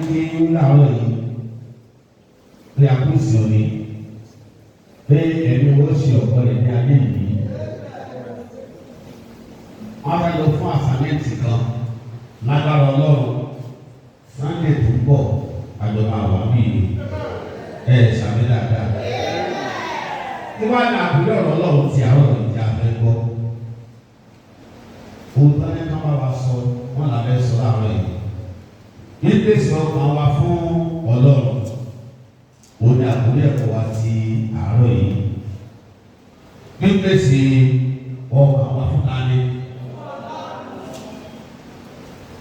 kí láàárọ̀ yìí pé a kú sí òní pé ẹ̀mí owó ṣe ọ̀pọ̀ rẹ̀ ní ayé yìí. Wọ́n fẹ́ lọ fún àsámẹ́ǹtì kan lágbára Ọlọ́run Sunday tó ń bọ̀ àjọba àwọn bíi ṣàmì dáadáa. Tí wọ́n á ní àbúrò ọ̀rọ̀ Ọlọ́run ti àárọ̀ ìjà fẹ́ gbọ́. Ohun tó ní ká bá wa sọ wọ́n làbẹ́ sọ láàárọ̀ yìí. Ní pèsè ọkàn wa fún Ọlọ́run. Òun ni àbúrò ẹ̀kọ́ wa ti àárọ̀ yìí. Ní pèsè ọkàn wa fún tani.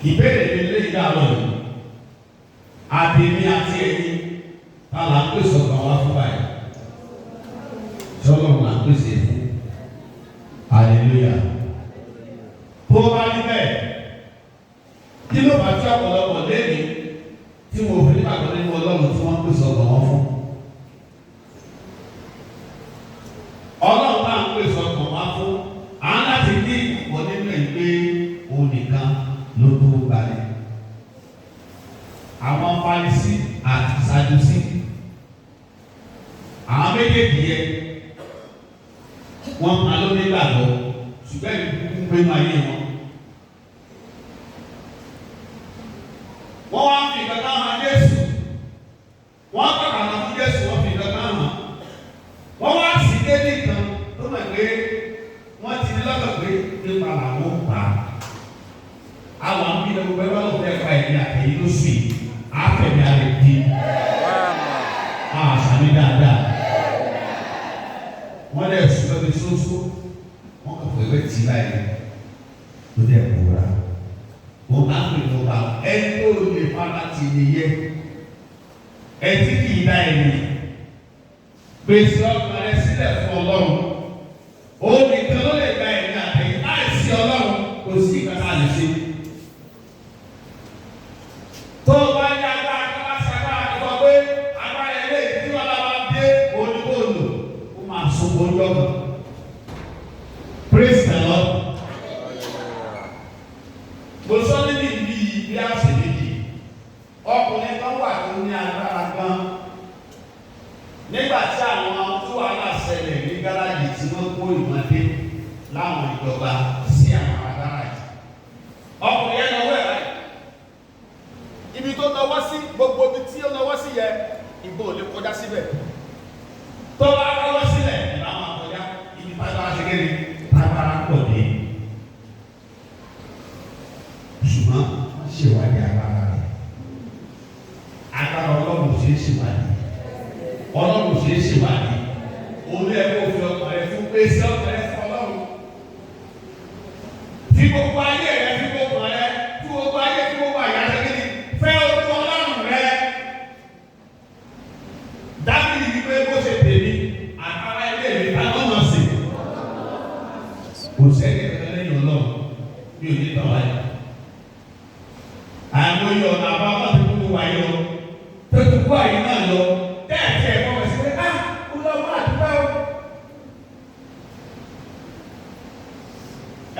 Ìbéèrè mi lé ìdáàrọ̀ yìí. Àtẹ̀mí àti ẹ̀yìn ta là ń pèsè ọkàn wa fún báyìí. Sọ́lọ́run là ń pèsè fún. Hallelujah. Tó bá rí bẹ́ẹ̀, kí ló bá tí ọ̀pọ̀lọpọ̀ lẹ́yìn tí mo fi nígbàgbọ́ nínú Ọlọ́run tí wọ́n pèsè ọkàn wọn fún? Ọlọ́run náà ń pèsè ọkàn wa fún. À ń láti ní ìgbàgbọ́ nínú ẹ̀ pé òun nìkan ló tó gbalẹ̀. Àwọn Farisí àti Sadusí, àwọn méjèèjì yẹn wọ́n máa ló nígbàgbọ́ ṣùgbọ́n ìbùkún pé máa yé wọn. Wọ́n wá fi kankan hàn Jésù, wọ́n kàkà hàn fún Jésù, wọ́n fi kankan hàn. Wọ́n wá sí délé kan tó mọ̀ pé wọ́n ti ní lọ́kàn pé nípa làwọn pa. Àwọn àmì ìlú gbogbo ẹgbẹ́ lọ́wọ́ fẹ́ pa ẹ̀mí àtẹ̀yìn ló sùn yìí, àfẹ̀mí alẹ́ di. Àṣàmì dáadáa. Wọ́n lè sùn lọ́bi sóso, wọ́n kàn fún ẹgbẹ́ tì báyìí ló dẹ̀ kúra. Mo máa ń pè ní ọba ẹni tó lè fara ti lè yẹ ẹtí kì í dá ẹni. Gbèsè ọkàn rẹ sílẹ̀ fún Ọlọ́run. Òun nìkan ló lè gba ẹ̀mí àtẹ̀yìn láìsí Ọlọ́run kò sí ìkàtà lè ṣe. Tó o bá yá agbára kí wọ́n ṣàgbá àkọ́kọ́ pé agbára ilé tí wọ́n bá dé oníbòòlù ó máa sún ojú ọ̀gbọ̀n. Praise the Lord. Mo sọ nínú ìbí bí a ṣe méjì. Ọkùnrin kan wà tó ní agbára gan. Nígbà tí àwọn tó wà láṣẹlẹ̀ ní gáràjì tí wọ́n kó ìmọ̀dé láwọn ìjọba sí àwọn gáràjì. Ọkùnrin yẹn lọ́wọ́ ẹ̀ báyìí. Ibi tó náwó sí, gbogbo ibi tí ó náwó sí yẹ, ìbò ò lè kọjá síbẹ̀. Tó bá náwó sílẹ̀, ìlànà àkọjá, ibi tágbára ṣe kéde, tágbára pọ̀ dé. Ṣùgbọ́n wọ́n ṣèwádìí agbára rẹ̀. Agbára Ọlọ́run ṣe é ṣèwádìí. Ọlọ́run ṣe é ṣèwádìí. Olú ẹ̀ kó fi ọkàn rẹ̀ fún pèsè ọkàn rẹ̀ fún Ọlọ́run. Fi gbogbo ayé rẹ̀ fi gbogbo rẹ̀ fi gbogbo ayé fi gbogbo àyà rẹ̀ kí ni fẹ́ ojú Ọlọ́run rẹ̀. Dábìlì ní pé bó ṣe tèmi àkàrà ilé mi ta ló mọ̀ sí. Kò sẹ́ni ẹ̀ka lẹ́yìn Ọlọ́run bí òye tàn wáyé. Àwọn yọ̀ ọ̀nà àbáwọ̀ tó kúkú wáyé lọ. Tó kúkú àyè náà lọ. Tẹ́ẹ̀tì ẹ̀kọ́ wẹ̀ sí pé ó lọ wá àdúgbò.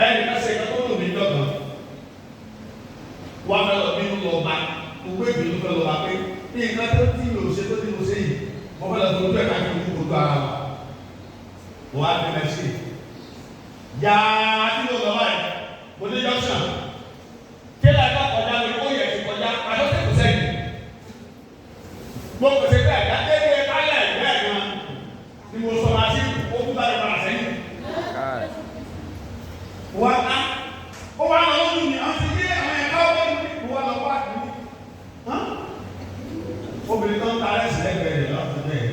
Ẹnì kan ṣe ìkan tó lò mí dọ́gbọ̀n. Wọ́n fẹ́ lọ bínú lọ bá. Owó ìbínú fẹ́ lọ bá pé ní nǹkan tó tí mi ò ṣe tó tí mo ṣe yìí. Wọ́n fẹ́ lọ tó ojú ẹ̀ka kí n kú gbogbo ara wa. Wọ́n á fi mẹ́sì. Yàrá tí mo lọ báyìí, mo ní junction. Kílà ẹ̀ka kọjá mi, ó yẹ ti kọjá, àjọṣe kò sẹ́yìn. Mo kò ṣe pé àjá dédé káyà ìwé ẹ̀gbọ́n ni mo sọ máa sí okú bá lè padà sẹ́yìn. Wá á, ó wá lọ lójú mi, àwọn ti gbé àwọn ẹ̀ka ọgbẹ́ mi, mo wá lọ wá mi. Obìnrin tó ń ta ẹ̀sìn lẹ́gbẹ̀ẹ́ rẹ̀ lọ́sọ̀ bẹ́ẹ̀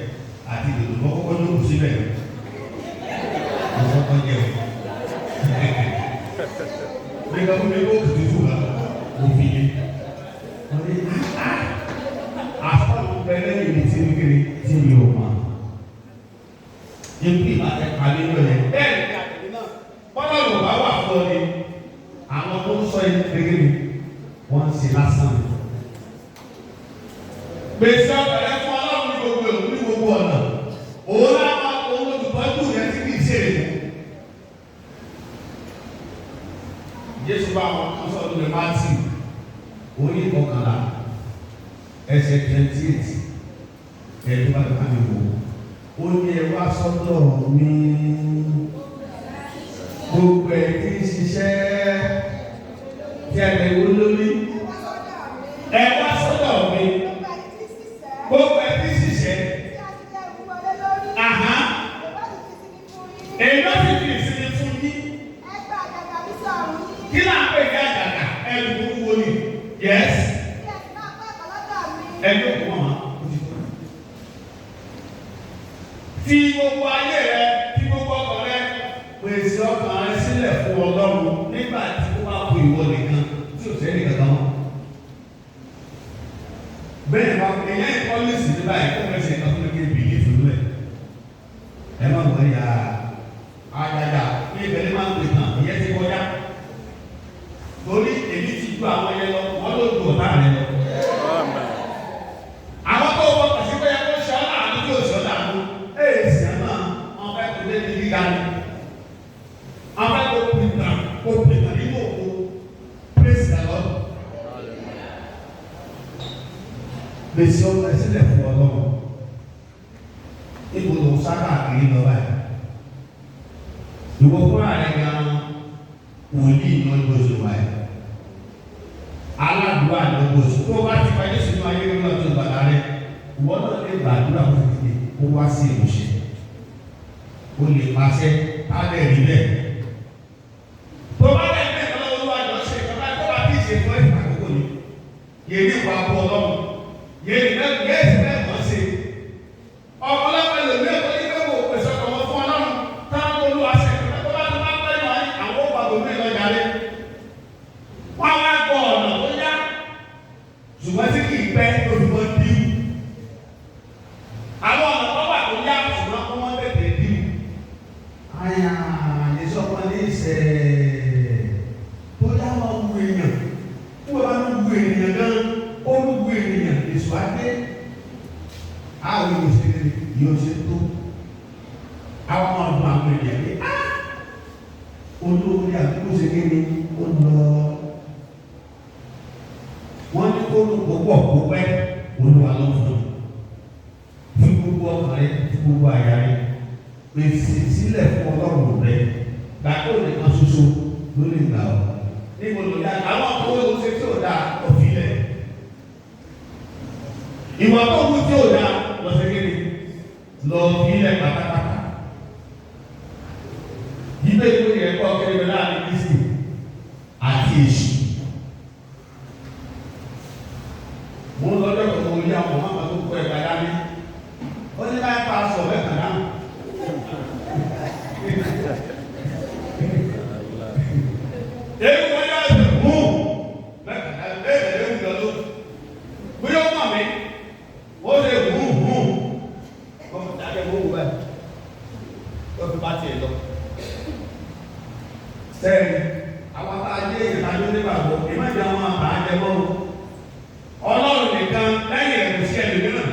àti ìdòdò mọ́ kókó ló kù síbẹ̀. Mo kọ́kọ́ jẹ́ o. Nígbà tó ní kó kù tútù wá, mo fi yé. Mo ní àfọ̀lù bẹ̀rẹ̀ ìrì tí mi kiri tí mi ò mọ̀. Ibi ìbàjẹ́ palẹ́ ló yẹ. Bẹ́ẹ̀ni ni àtẹ̀lé náà. Bọ́lá ló bá wà fún ọ ni. Àwọn tó ń sọ yìí kékeré wọ́n ń ṣe lásán. Gbèsè ọ̀bẹ̀rẹ̀ fún Ọlọ́run ní gbogbo èrò ní gbogbo ọ̀nà. Òun láwọn ohun olùtọ́jú rẹ̀ tí kì í ṣe èrè. Jésù bá wọn kọ́ sọ́dún rẹ̀ máa tì orí ìkọkànlá. ẹsẹ̀ 28 ẹ̀rọ bá lọ́wọ́ mi wò ó ní ẹ wá sọ́dọ̀ mi gbogbo ẹ̀ tí ń ṣiṣẹ́ tí a lè wó lórí ẹ wá sọ́dọ̀ mi gbogbo ẹ̀ tí ń ṣiṣẹ́ èyí ló ti fi ìsinmi fún yín kí náà pè ní àgàgà ẹ̀rù gbogbo ni yẹ́sì ẹgbẹ́ òkú ọ̀ma fi gbogbo ayé rẹ fi gbogbo ọkàn rẹ pèsè ọkàn rẹ sílẹ̀ fún Ọlọ́run nígbà tí ó bá kó ìwọ nìkan tí ò sẹ́ni kankan mọ́. bẹ́ẹ̀ bá ẹ̀yà ìkọ́lẹ́sì ní báyìí kó mẹ́sẹ̀ kan fún ẹgbẹ́ ìbílẹ̀ fún ẹ̀ ẹ má wọ ẹ̀yà àjàjà ní ìbẹ̀rẹ̀ máa ń pè tán ìyẹn ti kọjá torí èmi ti ju àwọn ẹyẹ lọ wọ́n ló ju ọ̀tá rẹ lọ. àwọn tó wọ kàṣí pé ẹkọ ṣe ọ̀nà àánú tí ò ṣe ọ̀nà àánú èsì àná wọn fẹ́ kó lé ní gíga ni wọn fẹ́ kó pìtà nínú òkú praise the Lord. gbèsè ọmọ ẹsílẹ̀ fún Ọlọ́run ibùdó sábà kiri lọ báyìí ìwọ fúnra rẹ gan wòlíì ní ọdún oṣù báyìí aládùúgbò àdókòsù tó bá ti pàdé sínú ayé nínú ọjọ́ ìgbàlá rẹ wọ́n náà lè gbàdúrà fún títí kó wá sí ìmúṣẹ o lè pàṣẹ alẹ́ rí bẹ́ẹ̀ tó bá lè ní ìpínlẹ̀ olúwa jọ ṣe ìjọba tó bá ti ṣe fún ẹ̀ka àkókò ni yé ní ìwà àpò Ọlọ́run yé ní ẹ̀sìn bẹ́ẹ̀ mọ̀ ṣe ọ̀pọ̀lọpọ̀ ẹlòmí ẹ̀kọ́ ní bẹ́ẹ̀ wò pèsè ọkọ̀ wọn fún Ọlọ́run táwọn olúwa ṣe ìjọba tó bá tó bá pẹ́ lọ àwọn ó gbàgbọ́ mi lọ yàrá wọn wá gbọ́ ọ̀nà tó yá ṣùgbọ́n tí kì í pẹ́ lórúkọ díù àwọn ọ̀nà tó wà tó yá ṣùgbọ́n kó wọ́n tètè díù àyà ìṣọ̀kan ní ìṣẹ̀ tó yá wọn wu èèyàn wọ́n bá ń wu ènìyàn gan ó ń wu ènìyàn èso adé àwọn ìwòsàn yóò ṣe tó àwọn ọmọ àwọn ènìyàn ní olórí àdúgbò ṣe kéde ó lọ wọ́n ní kó ló pọ̀ kó pẹ́ olúwa ló fún un fún gbogbo ọkàn rẹ fún gbogbo àyà rẹ pèsè sílẹ̀ fún Ọlọ́run rẹ gbàgbọ́ nìkan ṣoṣo ló lè gbà ọ́ níbo ló dá àwọn akọ̀wé ló ṣe tí ò dáa òfìlẹ̀ ìwà tó kú tí ò dáa lọ sí kéde lọ fìlẹ̀ pátápátá yíbẹ̀ ìwé yẹn kọ́ kéré láàrin Kristi àti èṣù. mo ń lọ́jọ́ kan mo rí àwọn ọmọ tó kọ́ ẹ̀ka dání ó ní báyìí pa aṣọ ọ̀bẹ kan náà. èyí wọ́n yá ẹsẹ̀ mú mẹ́ta ẹ̀ẹ́dẹ̀ lẹ́wù lọ́dún bóyá ó mọ̀ mí ó lè mú ọmọ ìdájọ́ owó báyìí ó fi bá tiẹ̀ lọ. sẹ́yìn àwọn tá a yé ìrìnàjò nígbàgbọ́ ìmọ̀jọ àwọn àbá jẹ mọ́rùn Ọlọ́run nìkan lẹ́yìn ẹ̀kọ́ sí ẹlòmíràn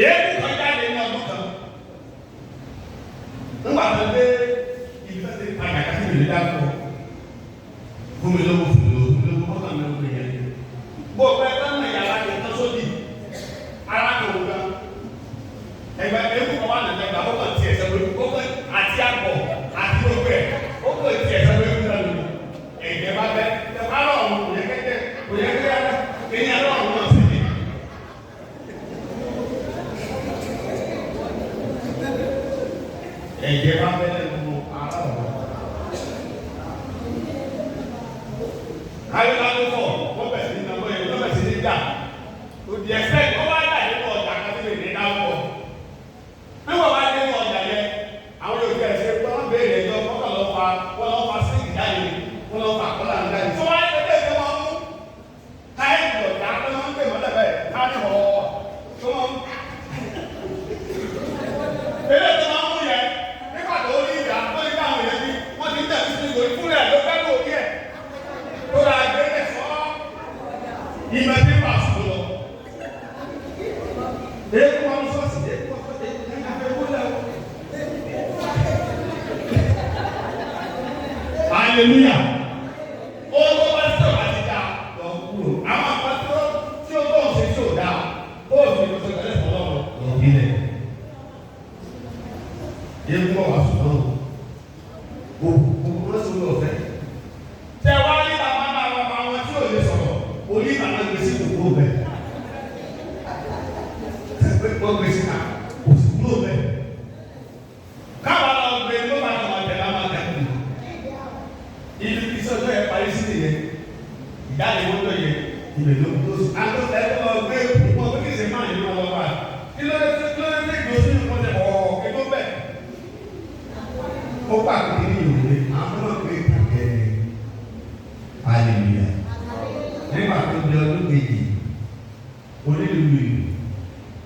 èyí kan jáde ní ọdún kan ńgbà tó dé ìfẹ́ ti padà kásì ìrìn dáàbò fún mi lówó mọ́kàn mi lówó yẹn bó pẹ́ tọ́nà yàrá yẹn tán sódì ara kò wù gan ẹgbẹ́ ewu kan wà nàjà gbà ó kàn tiẹ̀ sẹ́wọ́n ó kàn àti àgbọ̀ àti gbogbo ẹ̀ ó kàn tiẹ̀ sẹ́wọ́n ewu náà lò ẹ̀jẹ̀ bá bẹ́ ẹ̀ bá lọ́ọ̀ kò yẹ kẹ́kẹ́ kò yẹ kẹ́kẹ́ kéèyàn lọ́ọ̀ náà sí i. ẹ̀jẹ̀ bá bẹ́ lẹ́nu ara ọ̀rọ̀. ayọ̀ lánàá fọ̀ wọ́n bẹ̀ sí ní ọmọ yẹn wọ́n bẹ̀ sí ní dà òdì ẹ̀sẹ̀ wọ́n wá dà nínú ọjà kásìlè ní dáwọ́ níwọ̀n wá nínú ọjà yẹn àwọn yóò jẹ́ ẹ̀sẹ̀ wọ́n béèrè ẹjọ́ wọ́n kàn lọ́ fa sí ìdáyé wọ́n lọ́ fa kọ́lá ìdáyé tó wáyé pé bẹ́ẹ̀ ni wọ́n mú káyé ìdọ̀jà tó máa ń gbé mọ́lẹ̀ bẹ́ẹ̀ káyé họ̀ tó máa ń eré tó máa ń mú yẹn nígbà tó rí ìyá tó ní káwọn yẹn bí wọ́n ti ń tẹ̀sí sí ìgò ìfúnlẹ̀ ló fẹ́ lò ní ẹ̀ tó ra ìgbésẹ̀ sọ́ ìmọ̀ tí wàá sùn lọ. èyí wọn sọ́ọ̀sì èyí wọn sọ́ọ̀sì èyí wọn fẹ́ wọlé o. hallelujah ó tó bá sọ̀rọ̀ àti dá lọ kúrò àwọn àpàtó oní ìlànà gbèsè kò kúrò bẹ́ẹ̀. Wọ́n gbèsè náà kò sì kúrò bẹ́ẹ̀. Káwa lọ gbé ló bá lọ máa tẹ̀lé àwọn akẹ́kọ̀ọ́. Ibi ìsọjọ́ yẹn parí sí nìyẹn. Ìdáni wọ́n lọ yẹ ibẹ̀ ló tó sí. Àtọ́ ẹ̀kọ́ lọ gbé ìpọ̀ pé kí ṣe máa yẹ wọn lọ bá. Kí ló dé ìgbésí ìpọ̀ tẹ̀ ọ̀ọ́kẹ́ tó bẹ̀. Ó pàtàkì ní ìwé àwọn ọmọ pé kàkẹ́ ni. Hallelujah. Nígbà tó di ọdún kejì, onílùú ìlú,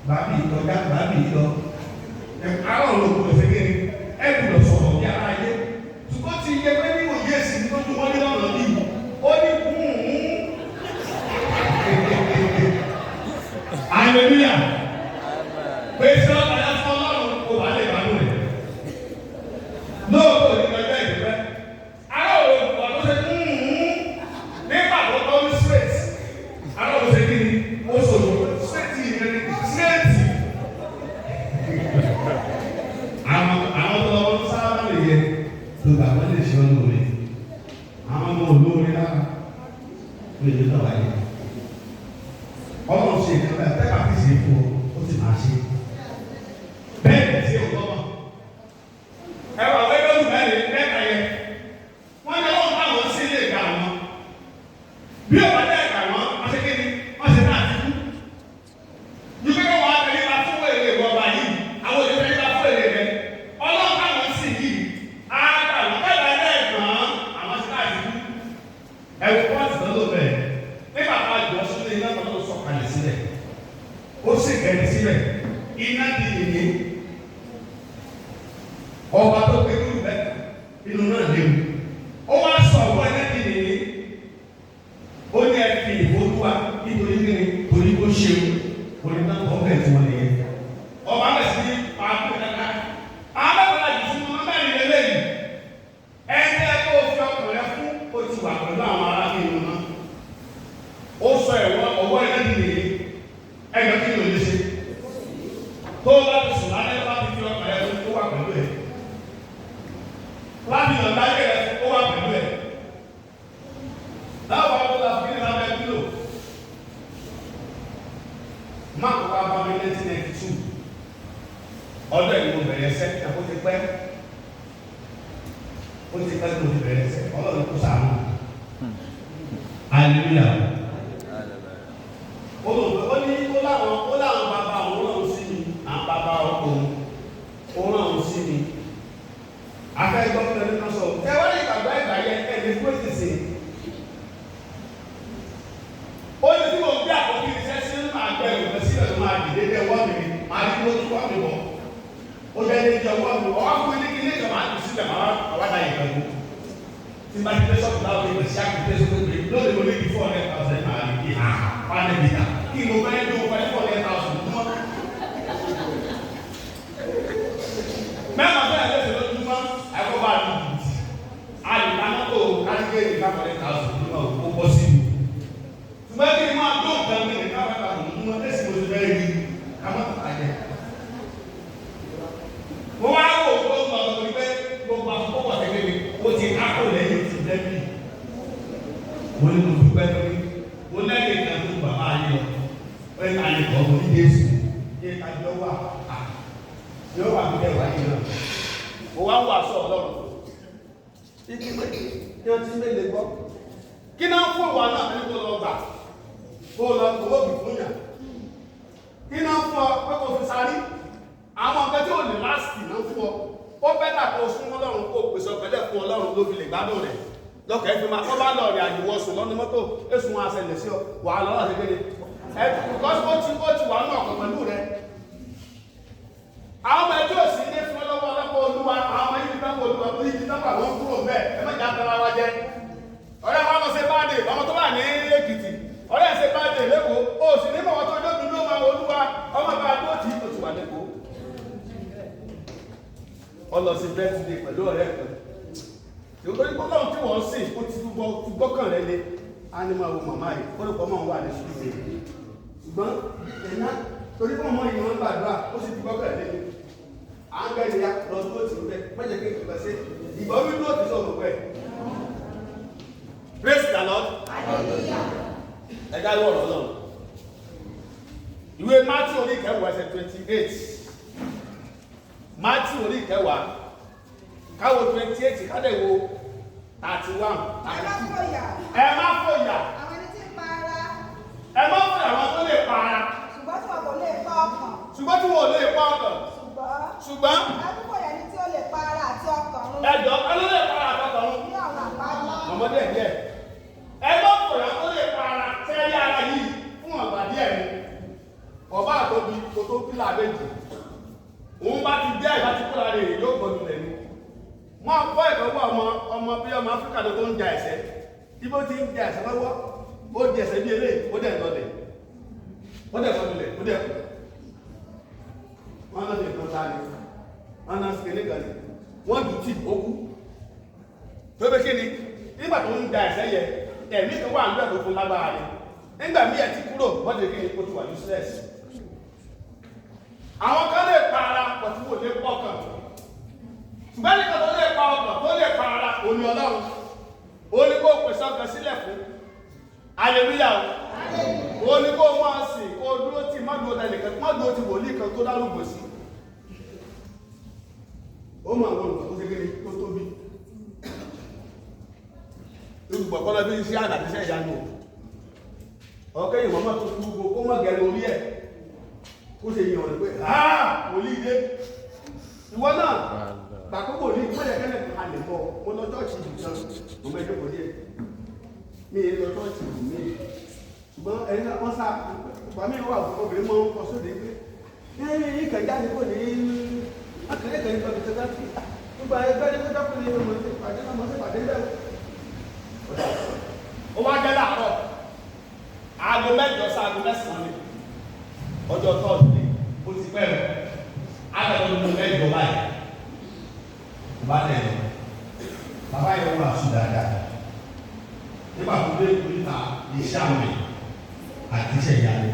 bàbí ìtọ́jà bàbí ìtọ́. Àwọn olùkọ́ lọ sẹ́kẹ́ ni ẹ gbọ́dọ̀ sọ̀rọ̀ bí ara yé. Ṣùgbọ́n ti yẹ pé ní òye èsì ní tó dúró ní ọ̀nà yìí, ó ní hallelujah. Pèsè ọ̀nà yẹn fún Ọlọ́run kò bá lè bá lóore. Lóòótọ́ ní ọjọ́ ìdúpẹ́. Àwọn olùkọ́ ló ṣe nígbà tó tọ́ ní straight. Àwọn olùṣe kí ni ó sọ̀rọ̀ straight yìí ní straight. Àwọn tó lọ́wọ́ sábà lè yẹ tó gbàgbọ́ lè ṣe ọ́ lóore. Àwọn ọmọ olóore lára lè lè lọ́wọ́ ayé. Ọlọ́run ṣe ìkànnì àtẹ́kà fi ṣe fún ọ, ó ti máa ṣe. Bẹ́ẹ̀ ni ṣe òótọ́ mọ̀. Ẹ wà wẹ́ lóṣù mẹ́rin mẹ́ta yẹn. Wọ́n ní ọlọ́run táwọn sí ilé ìgbà wọn. Bí ọ̀pá dẹ́ ìgbà wọn, wọ́n ṣe kéde, wọ́n ṣe náà ti kú. Ní pé wọ́n á tẹ̀lé bá fún èrè ìwọ̀ba yìí, àwọn òṣèlú tẹ̀lé bá fún èrè rẹ̀. Ọlọ́run táwọn sì yìí, á gbà wọ́n bẹ́ẹ̀ bá dẹ́ ìgbọ̀n, àwọn ṣe náà ti kú. Ẹ̀wọ̀n pọ́ọ̀tì lọ́dọ̀ bẹ́ẹ̀. Nígbà tá a jọ sílé iná tó lọ sọ̀kalẹ̀ sílẹ̀, ó sì kẹ́ni sílẹ̀, iná di yìnyín. Ọba tó gbé kúrú bẹ́ẹ̀ inú náà léwu. Ó wá sọ ọ̀pọ̀ iná di yìnyín. Ó ní ẹ̀fìn ìfowópamọ́ nítorí kíni torí ó ṣeun. Orí náà kọ́ bẹ́ẹ̀ tí wọ́n lè yẹ. Ọba bẹ̀ sí ní pàápàá kàkà. Àwọn mẹ́fà jù fún ọmọ mẹ́rin lélẹ́yìn. Ẹni ẹ̀kọ́ òfin ọkùnrin fún ó ti wà pẹ̀lú àwọn arábìnrin náà. Ó sọ ẹ̀wọ́ ọwọ́ iná di yìnyín. Ẹgbẹ́ kí ló lè ṣe? Tó o bá ti sùn lálẹ́ bá ti fi ọkàn ẹ̀ tó wà pẹ̀lú ẹ̀. Láti lọ dáyé ẹ̀ ó wà pẹ̀lú ẹ̀. Láwọn ọmọ la fi ní lábẹ́ kílò. Máàkù wa bá mi 1992. Ọdún ẹ̀ ni mo bẹ̀rẹ̀ ẹsẹ̀ ẹ̀kọ́ ti pẹ́. Ó ti pẹ́ tí mo ti bẹ̀rẹ̀ ẹsẹ̀. Ọlọ́run kó ṣàánú. Hallelujah. Ó láwọn bàbá òun náà sí mi, àwọn bàbá ọkùnrin, òun náà sí mi. Afẹ́gbọ́n tó lẹ́nu náà sọ, ẹ wá ní ìgbàgbọ́ ìgbà yẹn ẹ̀ lè fún èsì sí. Ó ní tí mo gbé àkọ́kí iṣẹ́ sí nínú àgbẹ̀ ìwé sílẹ̀ tó máa dìde dé wọ́n mi, máa ní ló tún wọ́n mi bọ̀. Ó jẹ́ ní ìjọ wọ́n mi, ọwọ́ fún ní ilé ìjọba àti sílẹ̀ máa wá dá ìgbà yìí. Tí bá ti tẹ́ sọ́kùn láwọn ìgbà sí àkùtẹ́ sókè lóde mo ní bí 400,000 máa ní kí wọ́n á níbi ta. Kí mo fẹ́ ní o fẹ́ 400,000 lójúmọ́. Mẹ́fà bẹ́ẹ̀ lẹ́sẹ̀ lójúmọ́ ẹ̀kọ́ bá a lù jìbìtì. Àyùká náà tó kájíkẹ́ ní 500,000 lójúmọ́ ó bọ́ sí mi. Ṣùgbọ́n kí ni máa tó nǹkan mi ní 500,000 lójúmọ́ lẹ́sìn mo ti fẹ́ rí kámọ́ àjẹ́. Mo wá wò ó tó ń lọ pé gbogbo àkókò wà tẹ́lẹ̀ mi, ó ti kákò lẹ́yìn ti dẹ́bí. Mo ní mo dúpẹ́ lórí. Mo lẹ́yìn ìgbà tó bàbá ayé lọ. Ó yẹ ká lè kọ́ mo ní Jésù. Yẹ ká jọ wà á. Yóò wà nílẹ̀ wáyé náà. Mo wá ń wà sọ Ọlọ́run. Igi pé kí wọ́n ti ń lè gbọ́. Kí náà fún ìwà náà ní kó lọ gbà? Kó lọ owó bì fún yàn. Kí náà fún ọ pé kò fi sáré? Àwọn nǹkan tí ò ní láàsì náà fún ọ. Ó bẹ́tà kó fún Ọlọ́run kó pèsè ọ̀pẹ̀lẹ̀ fún Ọlọ́run ló fi lè gbádùn rẹ̀. Lọ́kẹ́ fi máa kọ́ bá lọ rìn àjò wọ̀sùn lọ́nu mọ́tò èsùn wọn àṣẹlẹ̀ sí ọ wà á lọ́wọ́ àṣẹgbẹ́ni. Because ó ti wà nínú ọ̀pọ̀ pẹ̀lú rẹ̀. Àwọn ọmọ ẹjọ́ òsì ilé fún ọlọ́wọ́ ọlọ́pọ̀ olúwa, àwọn ọmọ yìí dápọ̀ olúwa tó yìí dápọ̀ àwọn kúrò bẹ́ẹ̀, ẹ má jà tara wa jẹ. Ọ̀rẹ́ wa lọ ṣe báàdì, ọmọ tó wà ní Èkìtì, ọ̀rẹ́ ṣe báàdì lẹ́kọ̀ọ́, ó sì ní bọ̀wọ̀ tó dóbi ló máa olúwa, ọmọ bá tó tì í tó ti wà lẹ́kọ̀ọ́. Ọ lọ sí bẹ́ẹ̀tì pẹ̀lú ọ̀rẹ́ kan. Ìgbóni gbọ́dọ̀ tí wọ́n sìn, ó ti gbọ́kàn rẹ lé, á ní máa wo màmá yìí, ó lè pọ̀ máa wà ní ṣùgbọ́n. Ṣùgbọ́n ẹ̀ná torí fún ọmọ yìí wọ́n gbàdúrà, ó sì ti gbọ́kàn rẹ lé. À ń gbẹ́ni ya lọ sí òtún bẹ́ẹ̀, mẹ́jẹ̀ kí n kò sí. Ìgbọ́ mi ló ti sọ̀rọ̀ pẹ́. Praise the Lord. ẹ̀dá ìwọ̀ ọ̀rọ̀ náà ìwé Matthew orí ìkẹwàá ẹsẹ̀ 28 Matthew orí ìkẹwàá káwo 28 kádẹ̀ wo 31. Ẹ má fòyà. Àwọn ẹni tí ń pa ara. Ẹ má fòyà àwọn tó lè pa ara. Ṣùgbọ́n tí wọn kò lè pa ọkàn. Ṣùgbọ́n tí wọn ò lè pa ọkàn. Ṣùgbọ́n. Ẹ tún fòyà ẹni tí ó lè pa ara àti ọkàn run. Ẹ̀jọ̀ ẹ ló lè pa ara àti ọkàn run. Ní ọ̀nà àpáàdé. Ọmọdé díẹ̀. Ẹ má fòyà tó lè pa ara tẹ́ yá ara yìí fún ọ̀gbà díẹ̀ ni. Ọba àtọ́bi kò tó pílà méjì. Òun bá ti díẹ̀ bá ti kó lára rẹ̀ yóò gbọdọ̀ lẹ̀ ní. Wọ́n kọ́ ìkọ́wọ́ ọmọ bí ọmọ Áfíríkà tó ń ja ẹ̀sẹ̀. Ibo ti ń ja ẹ̀sẹ̀ lọ́wọ́, ó di ẹ̀sẹ̀ bí eléyìí, ó dẹ̀ lọlẹ̀. Ó dẹ̀ lọlẹ̀, ó dẹ̀ kù. Wọ́n náà lè kọ́ ta ni, wọ́n náà sì kéde kan ni. Wọ́n dùn tí ó kú. Tó bẹ́ kí ni, nígbà tó ń ja ẹ̀sẹ̀ yẹ, ẹ̀mí kan wà nígbà tó fún lágbára ni. Nígbà míì ẹ̀ ti kúrò, wọ́n lè kí ni kó ti wà useless. Àwọn kan lè pa ara pọ̀ tí wò lè pọ̀ kàn. Ṣùgbọ́n ní kan tó lè pa ọkàn tó lè pa ara òní Ọlọ́run ó ní kó pèsè ọkàn sílẹ̀ fún aleluya ó ní kó máa sìn kó dúró tì má dúró tẹnìkan má dúró ti wòlíì kan tó dárúgbò sí ó mọ àwọn olùkọ́ tó ṣe kéde tó tóbi olùgbọ̀ kọ́lọ́ bí iṣẹ́ àdàbíṣẹ́ ìyanu ọ̀kẹ́ ìwọ̀n má tó kú gbogbo kó má gẹ̀rẹ́ orí ẹ̀ kó ṣe yàn rẹ̀ pé wòlíì dé ìwọ náà gbàgbọ́ ní ìpínlẹ̀ kẹ́lẹ̀ kan lè bọ̀ mo lọ chọ́ọ̀chì ìdùkan mo mẹ́jọ kò díẹ̀ mi lọ chọ́ọ̀chì ìdù mi ṣùgbọ́n ẹni náà wọ́n sá ìgbà mi wà fún obìnrin mọ́ ń kọ sóde pé ẹ̀yìn ìkẹjá ni kò ní akẹ́lẹ́kẹ́ ní pẹ̀lú tẹ́lá tí gbogbo ẹgbẹ́ ní pẹ́jọ́ pé ní ọmọ ṣe pàdé náà mọ́ sí pàdé bẹ́ẹ̀. ó wá jẹ́ láàárọ̀ aago mẹ́jọ sí aago mẹ́sàn-án ni ọjọ́ tọ́ọ̀dù ó ti pẹ́ rẹ̀ aago mẹ́jọ báyìí bàtẹ bàbá yẹn wọ́n aṣọ dáadáa nígbà tó dé ìkúrìtà iṣẹ́ àmì àti iṣẹ́ ìyanu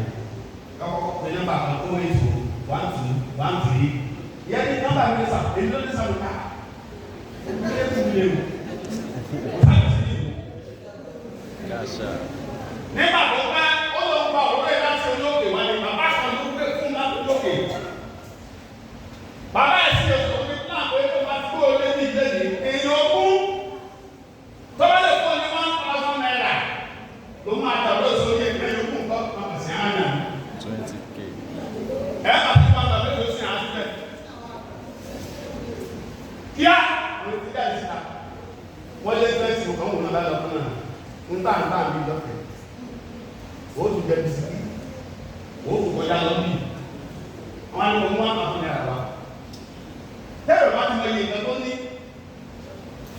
kọ́kọ́ pé nọ́mbà kan tó wọ́n ètò 1 2 1 3 yẹn ní nọ́mbà mi sà èyí ló dé sà lùkà ẹ̀ ẹ̀ fún mi léwu ọ̀sán ti ní ìlú. nígbà tó pẹ́ ó lọ gba òwúrọ̀ yẹn láti olóòkè wá ní bàbá kan ló gbé fún láti olóòkè bàbá ẹ̀ sì èso ní plan pé tó bá tó o lé ní ìdílé ní èèyàn ogún tó bá lè fún ní 1,000 naira ló máa dàgbà sórí ẹgbẹ́ yòókù nǹkan kan sí àná 20K. ẹ bá tí wọn lọ lórí oṣù àti bẹ́ẹ̀ kíá àwọn ti dá ìsìta wọn lé fẹsí nǹkan wọn lọ lọ fún náà ń tà ń tà ń bí lọkẹ ó tún jẹ bisikì ó tún kọjá lọ bí wọn á ní wọn mú àpapọ̀ ní àwa tẹ́lẹ̀ bá ti mọ iye ìgbà tó ní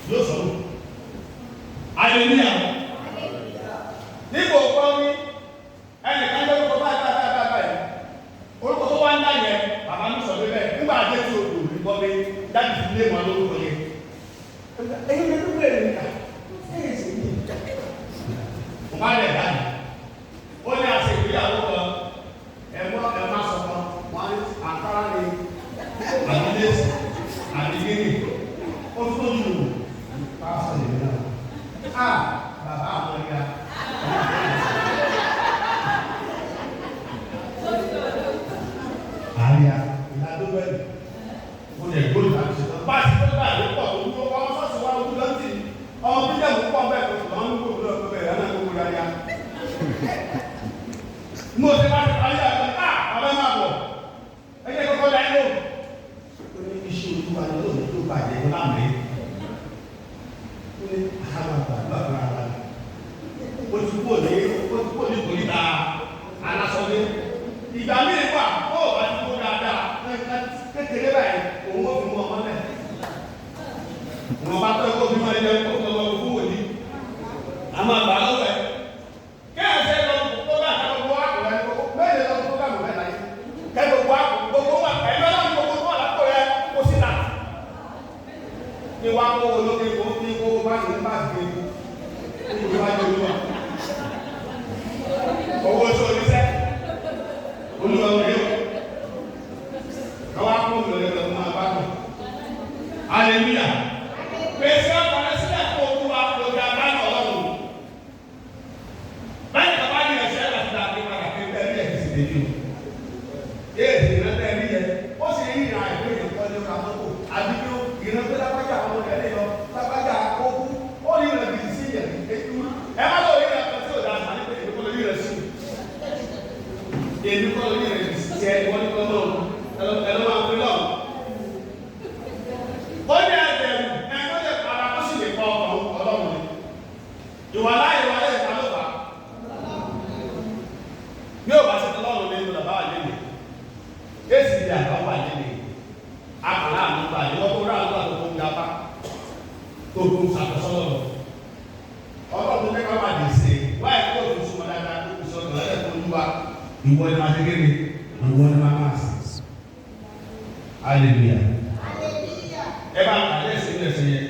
yóò sọ̀rọ̀ aleluya nígbà òkú ọ̀hún ẹnìkan ló kọ́ báyìí orúkọ tó wá ń dá yẹn bàbá mi sọ pé bẹ́ẹ̀ nígbà àjẹ́ tí o kò rí bọ́ pé dájú ti lé wọn lórúkọ yẹn ẹ̀yin lè dúpọ̀ èrè nìkan ẹ̀yìn sì ní ìjà mo bá lẹ̀ dájú ó ní àṣẹ ìgbéyàwó kan ẹ̀mọ́ ẹ̀má sọ kan wọn àkàrà ni àdílẹ́sì àdígẹ́rì ó tó yù pásọ̀ ìlú náà bàbá àwọn ẹ̀yà àríyá ìlàdóbẹ̀rẹ̀ ó lè gbóòlù àti ṣetán bá ti tó bá lè pọ̀ ojú ọmọ sọ́ọ̀sì wá ojú lọ́ntì ọmọ bílẹ̀ mú pọ̀ bẹ́ẹ̀ tó lọ́n ń gbòòlù ọ̀pọ̀ bẹ̀rẹ̀ náà gbogbo ráyá mo ti bá ti parí àgbẹ̀ ọ̀bẹ máa bọ̀ ẹgbẹ́ kọ́kọ́ láì lò ó ní iṣẹ́ olúwa ní lóòrùn tó bàjẹ́ láàmì ó ní àkàràgbà lọ́kùnrin ara ó ti kó ní ìkòríta alásọ́lé ìgbà míì wà ó bá ti kó dáadáa kékeré báyìí òun ó fi mú ọmọ lẹ̀ wọn bá tọ́ ẹ̀kọ́ fi máa yẹ kó tọ́ fún wòlíì a máa gbà lọ́wọ́ ẹ̀ kẹ́hìn sẹ́ lọ tó bá àtàwọn gbogbo àpò rẹ̀ mẹ́rin lọ tó bá gbogbo ẹ̀ láyé kẹ́ gbogbo àpò gbogbo wà ẹ̀yọ́ náà gbogbo wà lápò rẹ̀ kó sí ta ní wàá kó olókè kó ní kó bá ti ń bá ti gbé ní ìwádìí olúwa. tèmi o. Èsì ìrántí ẹni yẹn, ó sì rí ìrìn àìpé yẹn kọ́ ní ọ̀rọ̀ àmọ́tò. Àdìgbò ìrántí lápájà àwọn ọmọ rẹ̀ lè lọ, lápájà àkókò, ó rí ìrántí sí yẹn. Ẹ má lọ rí ìrántí tí ò dáa sàn nípa èdè kọ́ lórí rẹ̀ sí. Èdè kọ́ lórí rẹ̀ sí ẹ wọ́n ní kọ́ lọ́wọ́, ẹ lọ́ máa ń pè lọ́wọ́. Ó ní ẹgbẹ̀rún, ẹgbẹ́ lè para ó sì lè pa ọkọ̀ ọlọ́run ni. Ìwà láyé wà lẹ́yìn ta ló fà á. Bí ó bá ṣe tọ́lọ́run ní ìlú làbá wà lẹ́yìn. Èsì ìdí àgbà wà lẹ́yìn. Àkàrà àmúgbà ni wọ́n tó rà lọ́wọ́ tó ń gapá. Tó tó ń ṣàkóso lọ. Ọlọ́run tó kẹ́kọ̀ọ́ máa dì sí. Wáyé kó o tó súnmọ́ dáadáa kó o sọ ọ̀dọ̀ ẹ̀ tó ń wá. Ìwọ ni máa ṣe kéde. Ìwọ ni máa máa sì. Hallelujah. Ẹ bá ń kàlẹ́ sí ilé ẹ̀sìn yẹn.